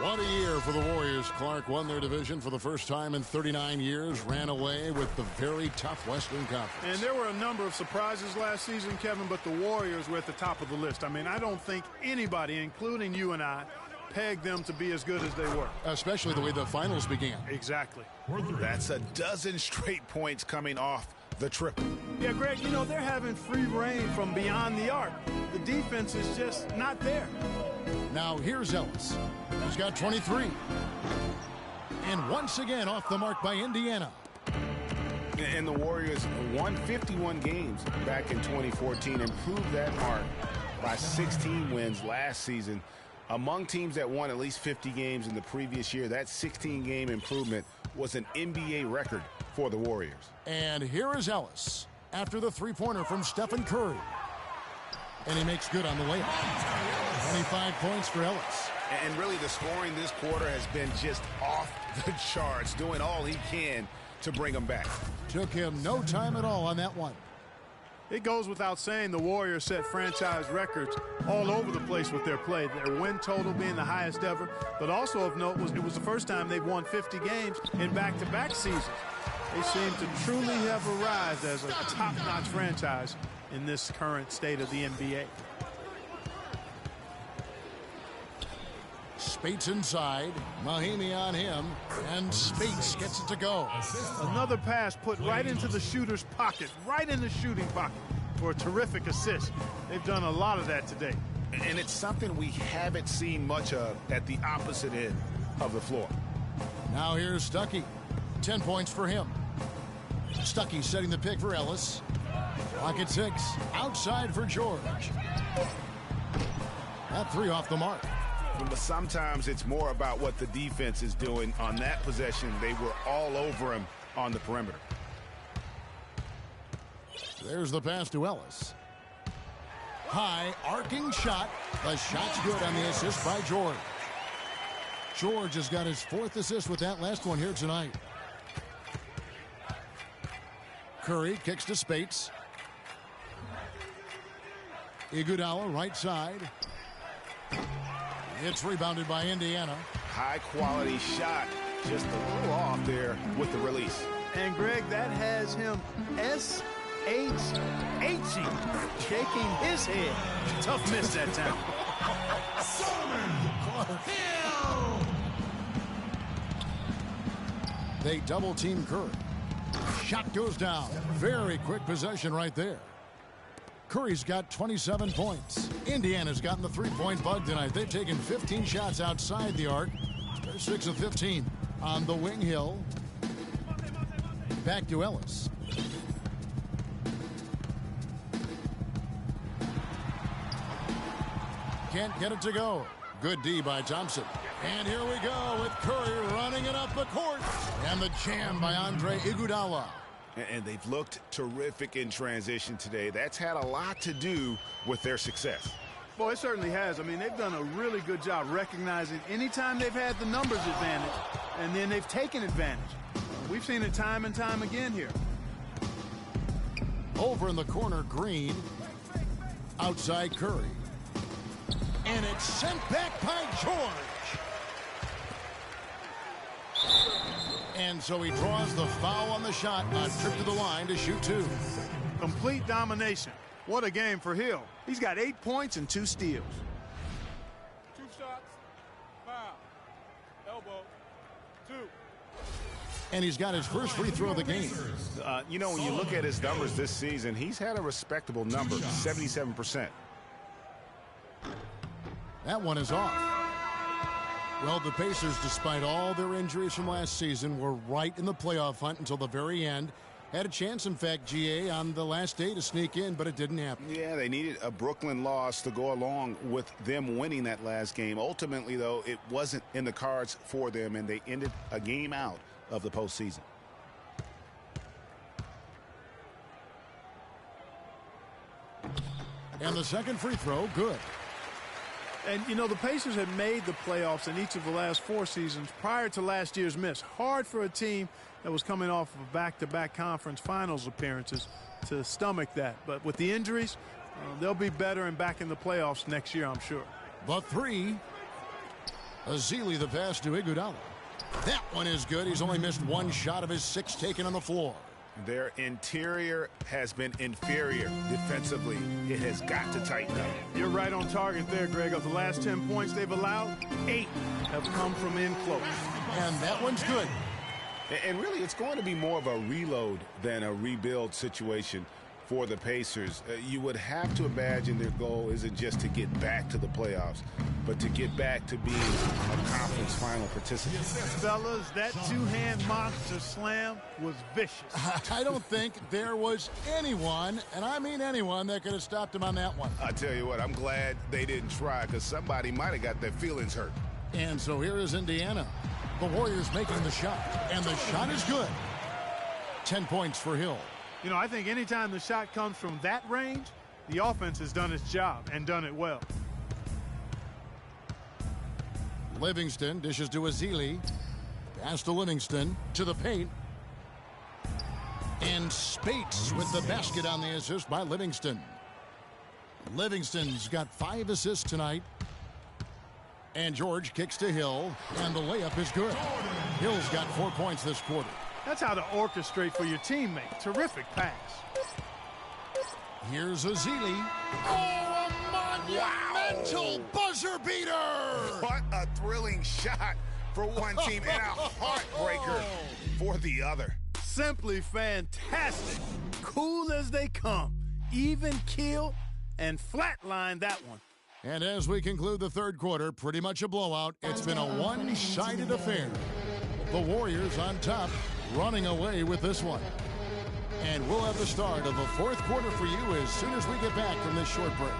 What a year for the Warriors. Clark won their division for the first time in 39 years, ran away with the very tough Western Conference. And there were a number of surprises last season, Kevin, but the Warriors were at the top of the list. I mean, I don't think anybody, including you and I, pegged them to be as good as they were. Especially the way the finals began. Exactly. That's a dozen straight points coming off the triple. Yeah, Greg, you know, they're having free reign from beyond the arc. The defense is just not there. Now here's Ellis. He's got 23. And once again off the mark by Indiana. And the Warriors won 51 games back in 2014, improved that mark by 16 wins last season. Among teams that won at least 50 games in the previous year, that 16-game improvement was an NBA record for the Warriors. And here is Ellis after the three-pointer from Stephen Curry. And he makes good on the layup. 25 points for Ellis. And really the scoring this quarter has been just off the charts, doing all he can to bring them back. Took him no time at all on that one. It goes without saying the Warriors set franchise records all over the place with their play. Their win total being the highest ever, but also of note was it was the first time they've won 50 games in back-to-back seasons. They seem to truly have arrived as a top-notch franchise in this current state of the NBA. Spates inside, Mahimi on him, and Spates gets it to go. Another pass put right into the shooter's pocket, right in the shooting pocket for a terrific assist. They've done a lot of that today. And it's something we haven't seen much of at the opposite end of the floor. Now here's Stuckey. 10 points for him. Stuckey setting the pick for Ellis. Clock at 6. Outside for George. That three off the mark. But sometimes it's more about what the defense is doing. On that possession, they were all over him on the perimeter. There's the pass to Ellis. High, arcing shot. The shot's good on the assist by George. George has got his 4th assist with that last one here tonight. Curry kicks to Spates. Iguodala right side. It's rebounded by Indiana. High-quality shot, just a little off there with the release. And, Greg, that has him S-H-H-ing, shaking his head. Tough miss that time. They double-team Curry. Shot goes down. Very quick possession right there. Curry's got 27 points. Indiana's gotten the three-point bug tonight. They've taken 15 shots outside the arc. They're 6 of 15 on the wing hill. Back to Ellis. Can't get it to go. Good D by Thompson. And here we go with Curry running it up the court. And the jam by Andre Iguodala. And they've looked terrific in transition today. That's had a lot to do with their success. Boy, it certainly has. I mean, they've done a really good job recognizing anytime they've had the numbers advantage, and then they've taken advantage. We've seen it time and time again here. Over in the corner, Green. Outside Curry. And it's sent back by George. And so he draws the foul on the shot, a trip to the line to shoot 2. Complete domination. What a game for Hill. He's got 8 points and 2 steals. 2 shots, foul, elbow, 2. And he's got his first free throw of the game. You know, when you look at his numbers this season, he's had a respectable number, 77%. That one is off. Well, the Pacers, despite all their injuries from last season, were right in the playoff hunt until the very end. Had a chance, in fact, GA, on the last day to sneak in, but it didn't happen. Yeah, they needed a Brooklyn loss to go along with them winning that last game. Ultimately, though, it wasn't in the cards for them, and they ended a game out of the postseason. And the second free throw, good. And, you know, the Pacers had made the playoffs in each of the last 4 seasons prior to last year's miss. Hard for a team that was coming off of back-to-back conference finals appearances to stomach that. But with the injuries, they'll be better and back in the playoffs next year, I'm sure. The 3. Ezeli, the pass to Iguodala. That one is good. He's only missed 1 shot of his 6 taken on the floor. Their interior has been inferior defensively. It has got to tighten up. You're right on target there, Greg. Of the last 10 points they've allowed, 8 have come from in close. And that one's good. And really, it's going to be more of a reload than a rebuild situation for the Pacers. You would have to imagine their goal isn't just to get back to the playoffs, but to get back to being a conference final participant. Fellas, that 2-hand monster slam was vicious. I don't think there was anyone, and I mean anyone, that could have stopped him on that one. I tell you what, I'm glad they didn't try, because somebody might have got their feelings hurt. And so here is Indiana. The Warriors making the shot, and the shot is good. 10 points for Hill. You know, I think anytime the shot comes from that range, the offense has done its job and done it well. Livingston dishes to Ezeli. Pass to Livingston to the paint. And Spates with the basket on the assist by Livingston. Livingston's got 5 assists tonight. And George kicks to Hill, and the layup is good. Hill's got 4 points this quarter. That's how to orchestrate for your teammate. Terrific pass. Here's Ezeli. Oh, a monumental buzzer beater! What a thrilling shot for one team and a heartbreaker for the other. Simply fantastic. Cool as they come. Even keel and flatline that one. And as we conclude the third quarter, pretty much a blowout. It's been a one-sided affair. The Warriors on top, running away with this one. And we'll have the start of the fourth quarter for you as soon as we get back from this short break.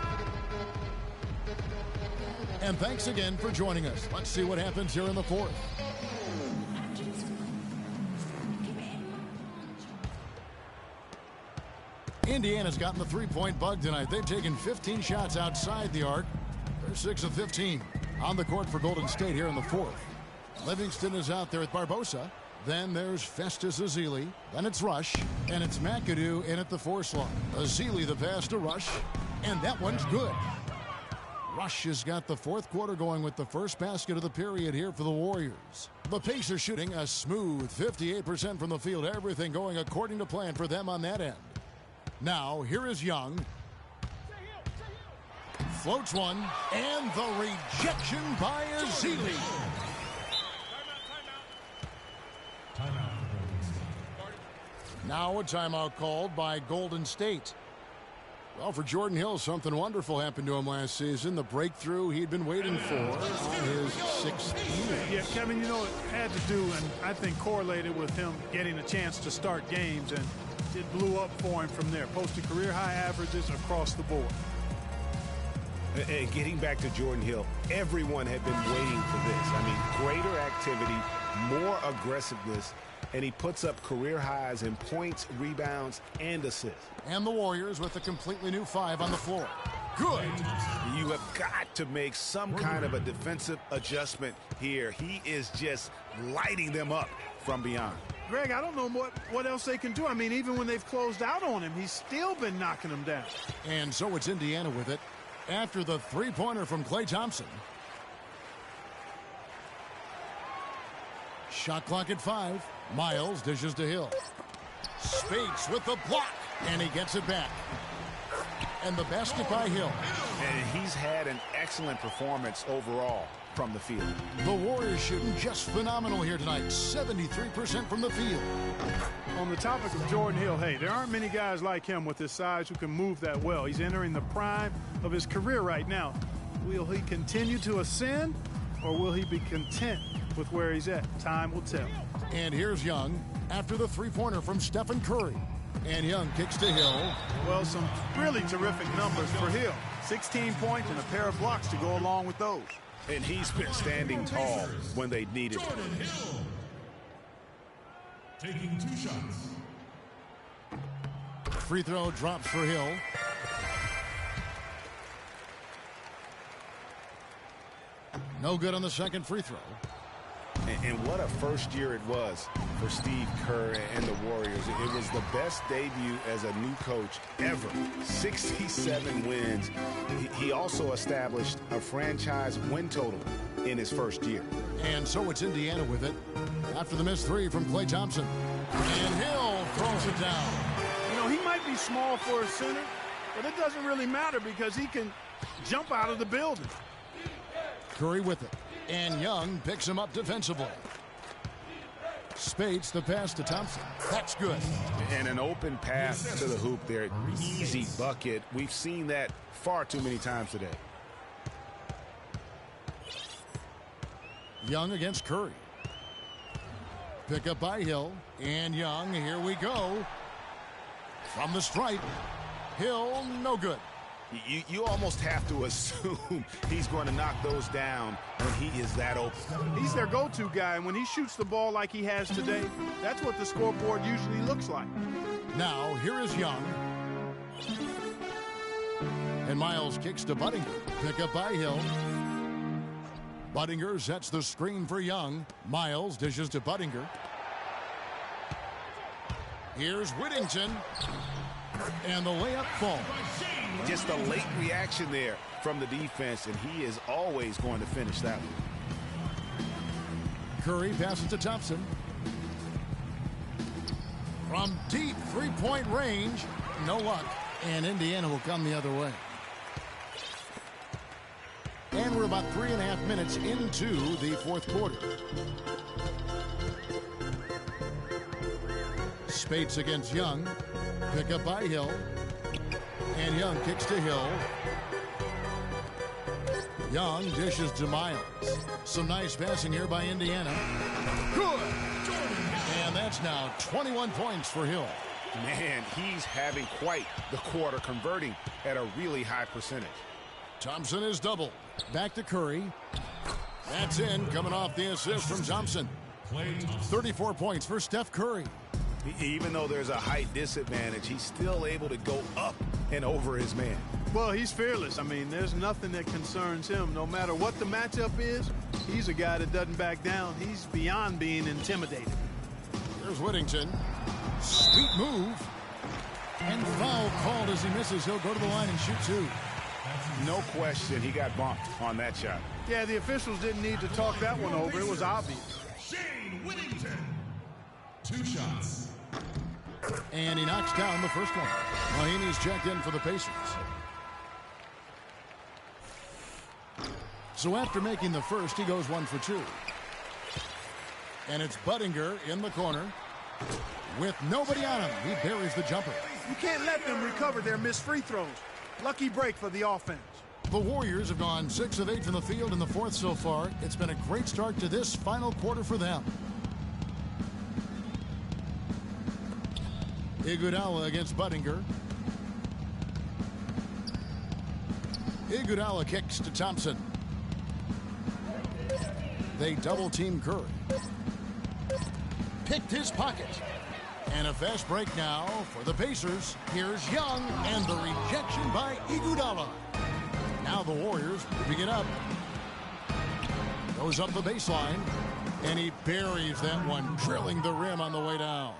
And thanks again for joining us. Let's see what happens here in the fourth. Indiana's gotten the three-point bug tonight. They've taken 15 shots outside the arc. They're 6 of 15 on the court for Golden State here in the fourth. Livingston is out there with Barbosa. Then there's Festus Ezeli. Then it's Rush. And it's McAdoo in at the 4 slot. Ezeli the pass to Rush. And that one's good. Rush has got the fourth quarter going with the first basket of the period here for the Warriors. The Pacers shooting a smooth 58% from the field. Everything going according to plan for them on that end. Now, here is Young. Floats one, and the rejection by Ezeli. Now a timeout called by Golden State. Well, for Jordan Hill, something wonderful happened to him last season. The breakthrough he'd been waiting for on his 6th year. Yeah, Kevin, you know, it had to do, and I think correlated with him getting a chance to start games, and it blew up for him from there. Posted career-high averages across the board. And getting back to Jordan Hill, everyone had been waiting for this. I mean, greater activity, more aggressiveness, and he puts up career highs in points, rebounds, and assists. And the Warriors with a completely new 5 on the floor. Good. You have got to make some kind of a defensive adjustment here. He is just lighting them up from beyond. Greg, I don't know what else they can do. I mean, even when they've closed out on him, he's still been knocking them down. And so it's Indiana with it after the three-pointer from Klay Thompson. Shot clock at 5. Miles dishes to Hill. Spates with the block, and he gets it back. And the basket by Hill. And he's had an excellent performance overall from the field. The Warriors shooting just phenomenal here tonight. 73% from the field. On the topic of Jordan Hill, hey, there aren't many guys like him with his size who can move that well. He's entering the prime of his career right now. Will he continue to ascend, or will he be content with where he's at? Time will tell. And here's Young after the three-pointer from Stephen Curry. And Young kicks to Hill. Well, some really terrific numbers for Hill. 16 points and a pair of blocks to go along with those. And he's been standing tall when they needed him. Jordan Hill. Taking 2 shots. Free throw drops for Hill. No good on the second free throw. And what a first year it was for Steve Kerr and the Warriors. It was the best debut as a new coach ever. 67 wins. He also established a franchise win total in his first year. And so it's Indiana with it after the missed three from Klay Thompson. And Hill throws it down. You know, he might be small for a center, but it doesn't really matter because he can jump out of the building. Curry with it. And Young picks him up defensively. Spates the pass to Thompson. That's good. And an open pass to the hoop there. Easy bucket. We've seen that far too many times today. Young against Curry. Pick up by Hill. And Young, here we go. From the stripe. Hill, no good. You almost have to assume he's going to knock those down when he is that open. He's their go-to guy, and when he shoots the ball like he has today, that's what the scoreboard usually looks like. Now, here is Young. And Miles kicks to Budinger. Pick up by Hill. Budinger sets the screen for Young. Miles dishes to Budinger. Here's Whittington. And the layup falls. Just a late reaction there from the defense, and he is always going to finish that one. Curry passes to Thompson. From deep three-point range, no luck. And Indiana will come the other way. And we're about 3.5 minutes into the fourth quarter. Spates against Young. Pick up by Hill. And Young kicks to Hill. Young dishes to Miles. Some nice passing here by Indiana. Good! And that's now 21 points for Hill. Man, he's having quite the quarter, converting at a really high percentage. Thompson is doubled. Back to Curry. That's in, coming off the assist from Thompson. 34 points for Steph Curry. Even though there's a height disadvantage, he's still able to go up and over his man. Well, he's fearless. I mean, there's nothing that concerns him. No matter what the matchup is, he's a guy that doesn't back down. He's beyond being intimidated. Here's Whittington. Sweet move. And foul called as he misses. He'll go to the line and shoot two. No question, he got bumped on that shot. Yeah, the officials didn't need to talk that one over. It was obvious. Shane Whittington. 2 shots. And he knocks down the first one. Mahinmi's checked in for the Pacers. So after making the first, he goes 1 for 2. And it's Budinger in the corner. With nobody on him, he buries the jumper. You can't let them recover their missed free throws. Lucky break for the offense. The Warriors have gone 6 of 8 from the field in the fourth so far. It's been a great start to this final quarter for them. Iguodala against Budinger. Iguodala kicks to Thompson. They double-team Curry. Picked his pocket. And a fast break now for the Pacers. Here's Young and the rejection by Iguodala. Now the Warriors moving it up. Goes up the baseline. And he buries that one, drilling the rim on the way down.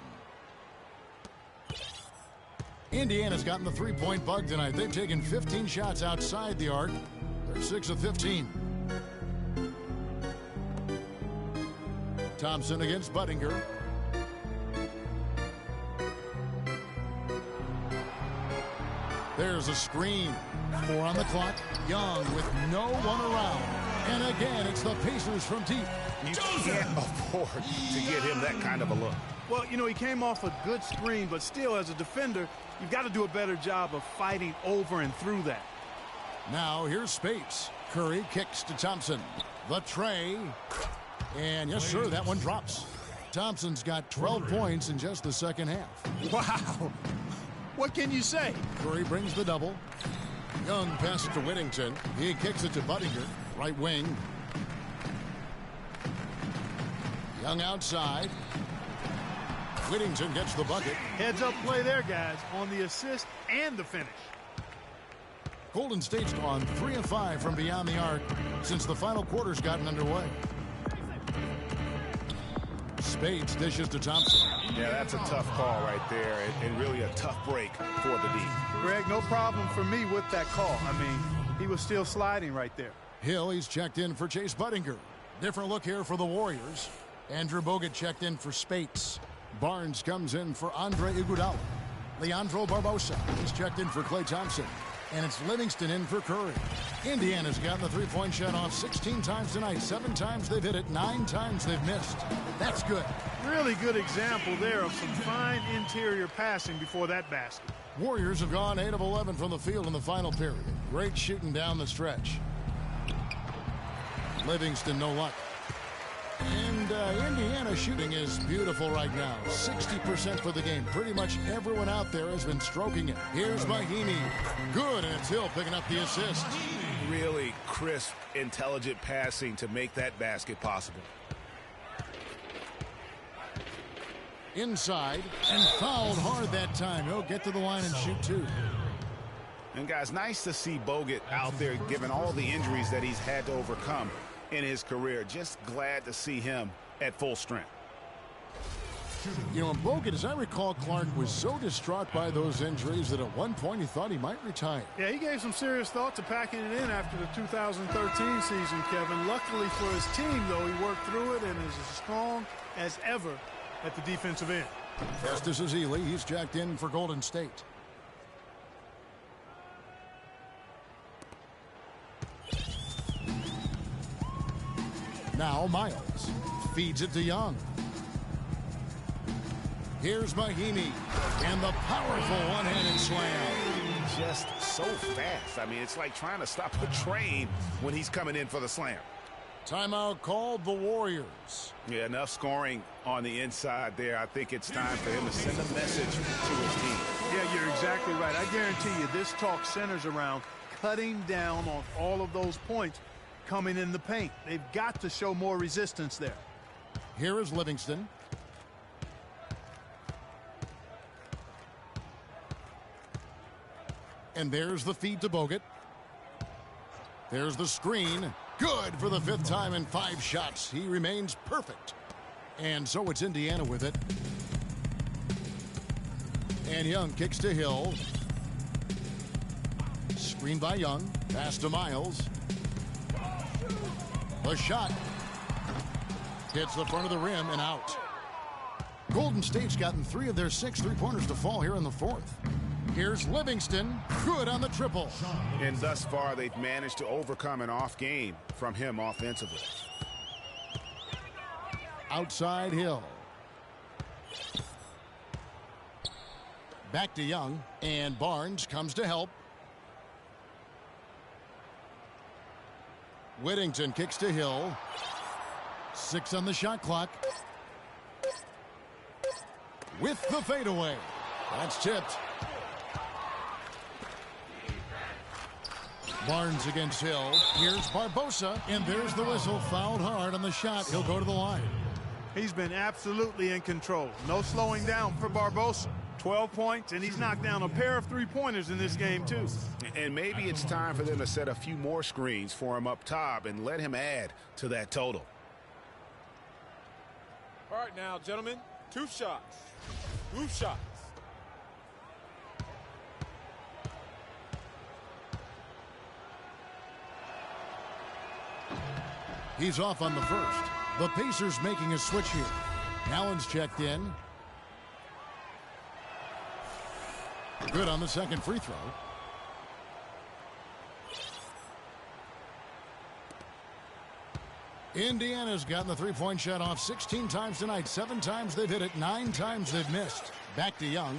Indiana's gotten the three-point bug tonight. They've taken 15 shots outside the arc. They're 6 of 15. Thompson against Budinger. There's a screen. 4 on the clock. Young with no one around. And again, it's the Pacers from deep. You can't afford to get him that kind of a look. Well, you know, he came off a good screen, but still, as a defender, you've got to do a better job of fighting over and through that. Now here's Spates. Curry kicks to Thompson. The tray. And yes, sir, that one drops. Thompson's got 12 points in just the second half. Wow. What can you say? Curry brings the double. Young passes to Whittington. He kicks it to Budinger. Right wing. Young outside. Whittington gets the bucket. Heads up play there, guys, on the assist and the finish. Golden State's gone 3 of 5 from beyond the arc since the final quarter's gotten underway. Spates dishes to Thompson. Yeah, that's a tough call right there, and really a tough break for the D. Greg, no problem for me with that call. I mean, he was still sliding right there. Hill, he's checked in for Chase Budinger. Different look here for the Warriors. Andrew Bogut checked in for Spates. Barnes comes in for Andre Iguodala. Leandro Barbosa, he's checked in for Klay Thompson. And it's Livingston in for Curry. Indiana's gotten the three-point shot off 16 times tonight. 7 times they've hit it, 9 times they've missed. That's good. Really good example there of some fine interior passing before that basket. Warriors have gone 8 of 11 from the field in the final period. Great shooting down the stretch. Livingston, no luck. And Indiana shooting is beautiful right now. 60% for the game. Pretty much everyone out there has been stroking it. Here's Mahinmi. Good, and it's Hill picking up the assist. Really crisp, intelligent passing to make that basket possible. Inside, and fouled hard that time. He'll get to the line and shoot 2. And guys, nice to see Bogut out there given all the injuries that he's had to overcome in his career. Just glad to see him at full strength. You know, Bogut, as I recall, Clark was so distraught by those injuries that at one point he thought he might retire. Yeah, he gave some serious thought to packing it in after the 2013 season, Kevin. Luckily for his team, though, he worked through it and is as strong as ever at the defensive end. Festus Ezeli, he's jacked in for Golden State. Now Miles feeds it to Young. Here's Mahinmi and the powerful one-handed slam. Just so fast. I mean, it's like trying to stop a train when he's coming in for the slam. Timeout called the Warriors. Yeah, enough scoring on the inside there. I think it's time for him to send a message to his team. Yeah, you're exactly right. I guarantee you this talk centers around cutting down on all of those points coming in the paint. They've got to show more resistance there. Here is Livingston. And there's the feed to Bogut. There's the screen. Good for the 5th time in 5 shots. He remains perfect. And so it's Indiana with it. And Young kicks to Hill. Screen by Young. Pass to Miles. The shot hits the front of the rim and out. Golden State's gotten 3 of their 6 three-pointers to fall here in the 4th. Here's Livingston. Good on the triple. And thus far, they've managed to overcome an off game from him offensively. Outside Hill. Back to Young. And Barnes comes to help. Whittington kicks to Hill. 6 on the shot clock. With the fadeaway. That's tipped. Barnes against Hill. Here's Barbosa. And there's the whistle. Fouled hard on the shot. He'll go to the line. He's been absolutely in control. No slowing down for Barbosa. 12 points, and he's knocked down a pair of three-pointers in this game, too. And maybe it's time for them to set a few more screens for him up top and let him add to that total. All right, now, gentlemen, 2 shots. 2 shots. He's off on the first. The Pacers making a switch here. Allen's checked in. Good on the second free throw. Indiana's gotten the three-point shot off 16 times tonight. 7 times they've hit it, 9 times they've missed. Back to Young.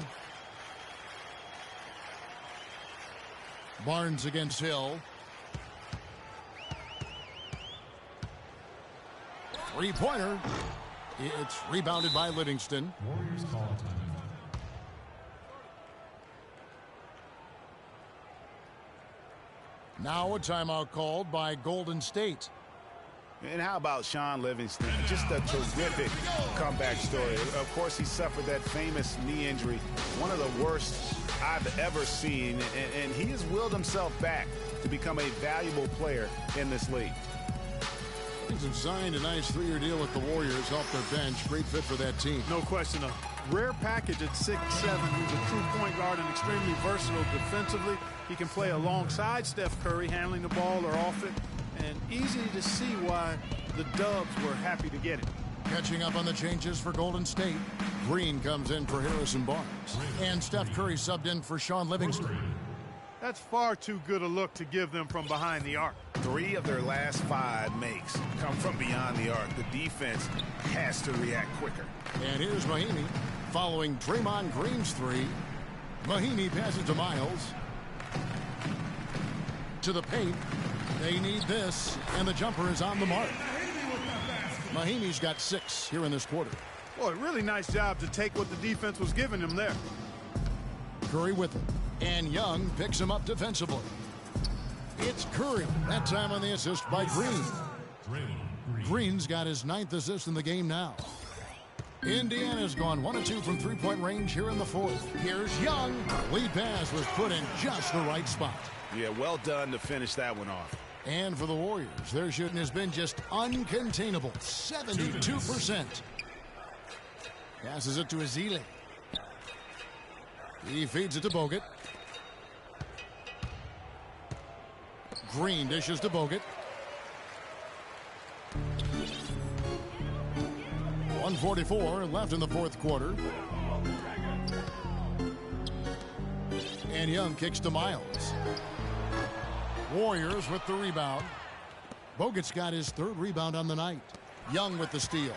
Barnes against Hill. Three-pointer. It's rebounded by Livingston. Warriors call time. Now a timeout called by Golden State. And how about Sean Livingston? Just a terrific comeback story. Of course, he suffered that famous knee injury, one of the worst I've ever seen, and he has willed himself back to become a valuable player in this league. He's signed a nice 3-year deal with the Warriors off their bench. Great fit for that team. No question. A rare package at 6'7". He's a true point guard and extremely versatile defensively. He can play alongside Steph Curry, handling the ball or off it. And easy to see why the Dubs were happy to get him. Catching up on the changes for Golden State. Green comes in for Harrison Barnes. And Steph Curry subbed in for Sean Livingston. That's far too good a look to give them from behind the arc. 3 of their last 5 makes come from beyond the arc. The defense has to react quicker. And here's Mahinmi following Draymond Green's 3. Mahinmi passes to Miles. To the paint. They need this, and the jumper is on the mark. Mahinmi's got 6 here in this quarter. Boy, really nice job to take what the defense was giving him there. Curry with him, and Young picks him up defensively. It's Curry, that time on the assist by Green. Green's got his 9th assist in the game now. Indiana's gone 1 of 2 from three-point range here in the 4th. Here's Young. Lead pass was put in just the right spot. Yeah, well done to finish that one off. And for the Warriors, their shooting has been just uncontainable. 72%. Passes it to Ezeli. He feeds it to Bogut. Green dishes to Bogut. 1:44 left in the 4th quarter. And Young kicks to Miles. Warriors with the rebound. Bogut's got his 3rd rebound on the night. Young with the steal.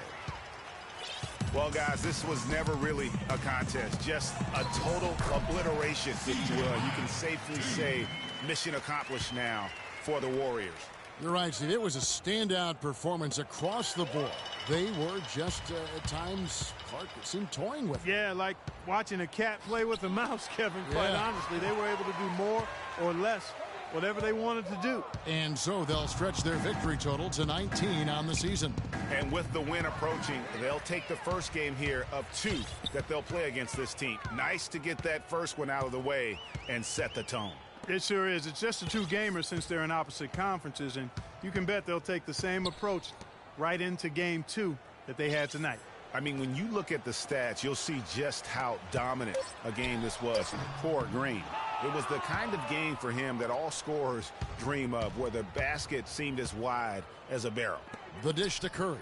Well, guys, this was never really a contest. Just a total obliteration, if you will. You can safely say mission accomplished now for the Warriors. You're right, Steve. It was a standout performance across the board. They were just, at times, Clark seemed toying with it. Yeah, like watching a cat play with a mouse, Kevin. Quite honestly, they were able to do more or less, whatever they wanted to do. And so they'll stretch their victory total to 19 on the season. And with the win approaching, they'll take the first game here of 2 that they'll play against this team. Nice to get that first one out of the way and set the tone. It sure is. It's just a 2-gamer since they're in opposite conferences, and you can bet they'll take the same approach right into game 2 that they had tonight. I mean, when you look at the stats, you'll see just how dominant a game this was for Green. It was the kind of game for him that all scorers dream of, where the basket seemed as wide as a barrel. The dish to Curry.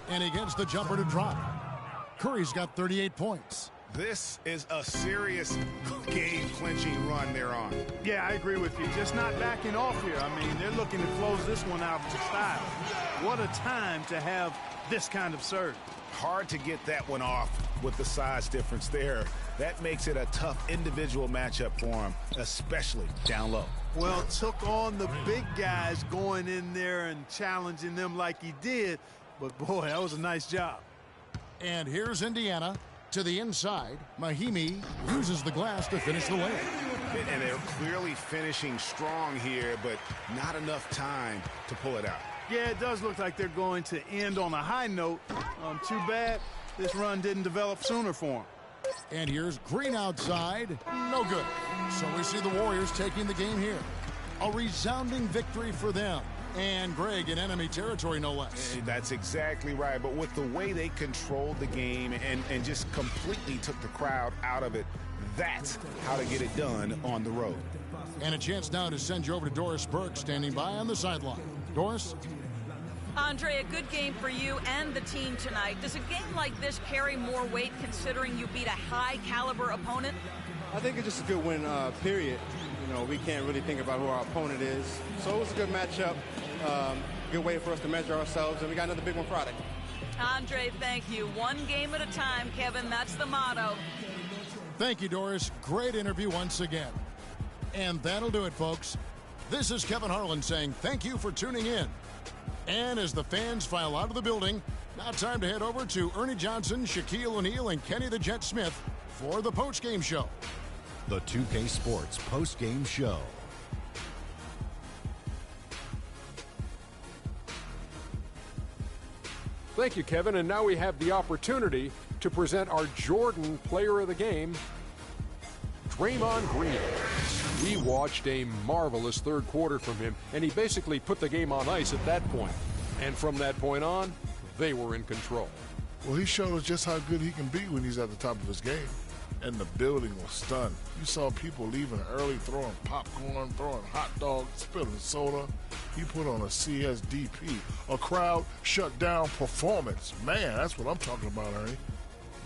And he gets the jumper to drop. Curry's got 38 points. This is a serious game-clinching run they're on. Yeah, I agree with you. Just not backing off here. I mean, they're looking to close this one out in style. What a time to have this kind of surge. Hard to get that one off with the size difference there. That makes it a tough individual matchup for him, especially down low. Well, took on the big guys going in there and challenging them like he did. But, boy, that was a nice job. And here's Indiana. To the inside, Mahinmi uses the glass to finish the layup. And they're clearly finishing strong here, but not enough time to pull it out. Yeah, it does look like they're going to end on a high note. Too bad this run didn't develop sooner for them. And here's Green outside. No good. So we see the Warriors taking the game here. A resounding victory for them. And Greg in enemy territory, no less. That's exactly right. But with the way they controlled the game and just completely took the crowd out of it, that's how to get it done on the road. And a chance now to send you over to Doris Burke, standing by on the sideline. Doris? Andre, a good game for you and the team tonight. Does a game like this carry more weight considering you beat a high-caliber opponent? I think it's just a good win, period. You know, we can't really think about who our opponent is. So it was a good matchup, good way for us to measure ourselves, and we got another big one Friday. Andre, thank you. One game at a time, Kevin. That's the motto. Thank you, Doris. Great interview once again. And that'll do it, folks. This is Kevin Harlan saying thank you for tuning in. And as the fans file out of the building, now time to head over to Ernie Johnson, Shaquille O'Neal, and Kenny the Jet Smith for the postgame show. The 2K Sports postgame show. Thank you, Kevin. And now we have the opportunity to present our Jordan Player of the Game, Jermone Green. We watched a marvelous third quarter from him, and he basically put the game on ice at that point. And from that point on, they were in control. Well, he showed us just how good he can be when he's at the top of his game. And the building was stunned. You saw people leaving early, throwing popcorn, throwing hot dogs, spilling soda. He put on a CSDP, a crowd shut down performance. Man, that's what I'm talking about, Ernie.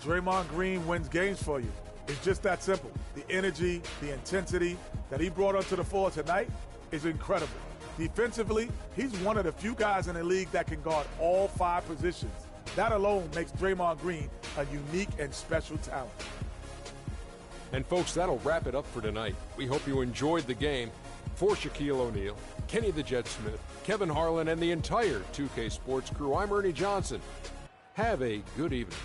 Jermone Green wins games for you. It's just that simple. The energy, the intensity that he brought onto the floor tonight is incredible. Defensively, he's one of the few guys in the league that can guard all 5 positions. That alone makes Jermone Green a unique and special talent. And folks, that'll wrap it up for tonight. We hope you enjoyed the game. For Shaquille O'Neal, Kenny the Jet Smith, Kevin Harlan, and the entire 2K Sports crew, I'm Ernie Johnson. Have a good evening.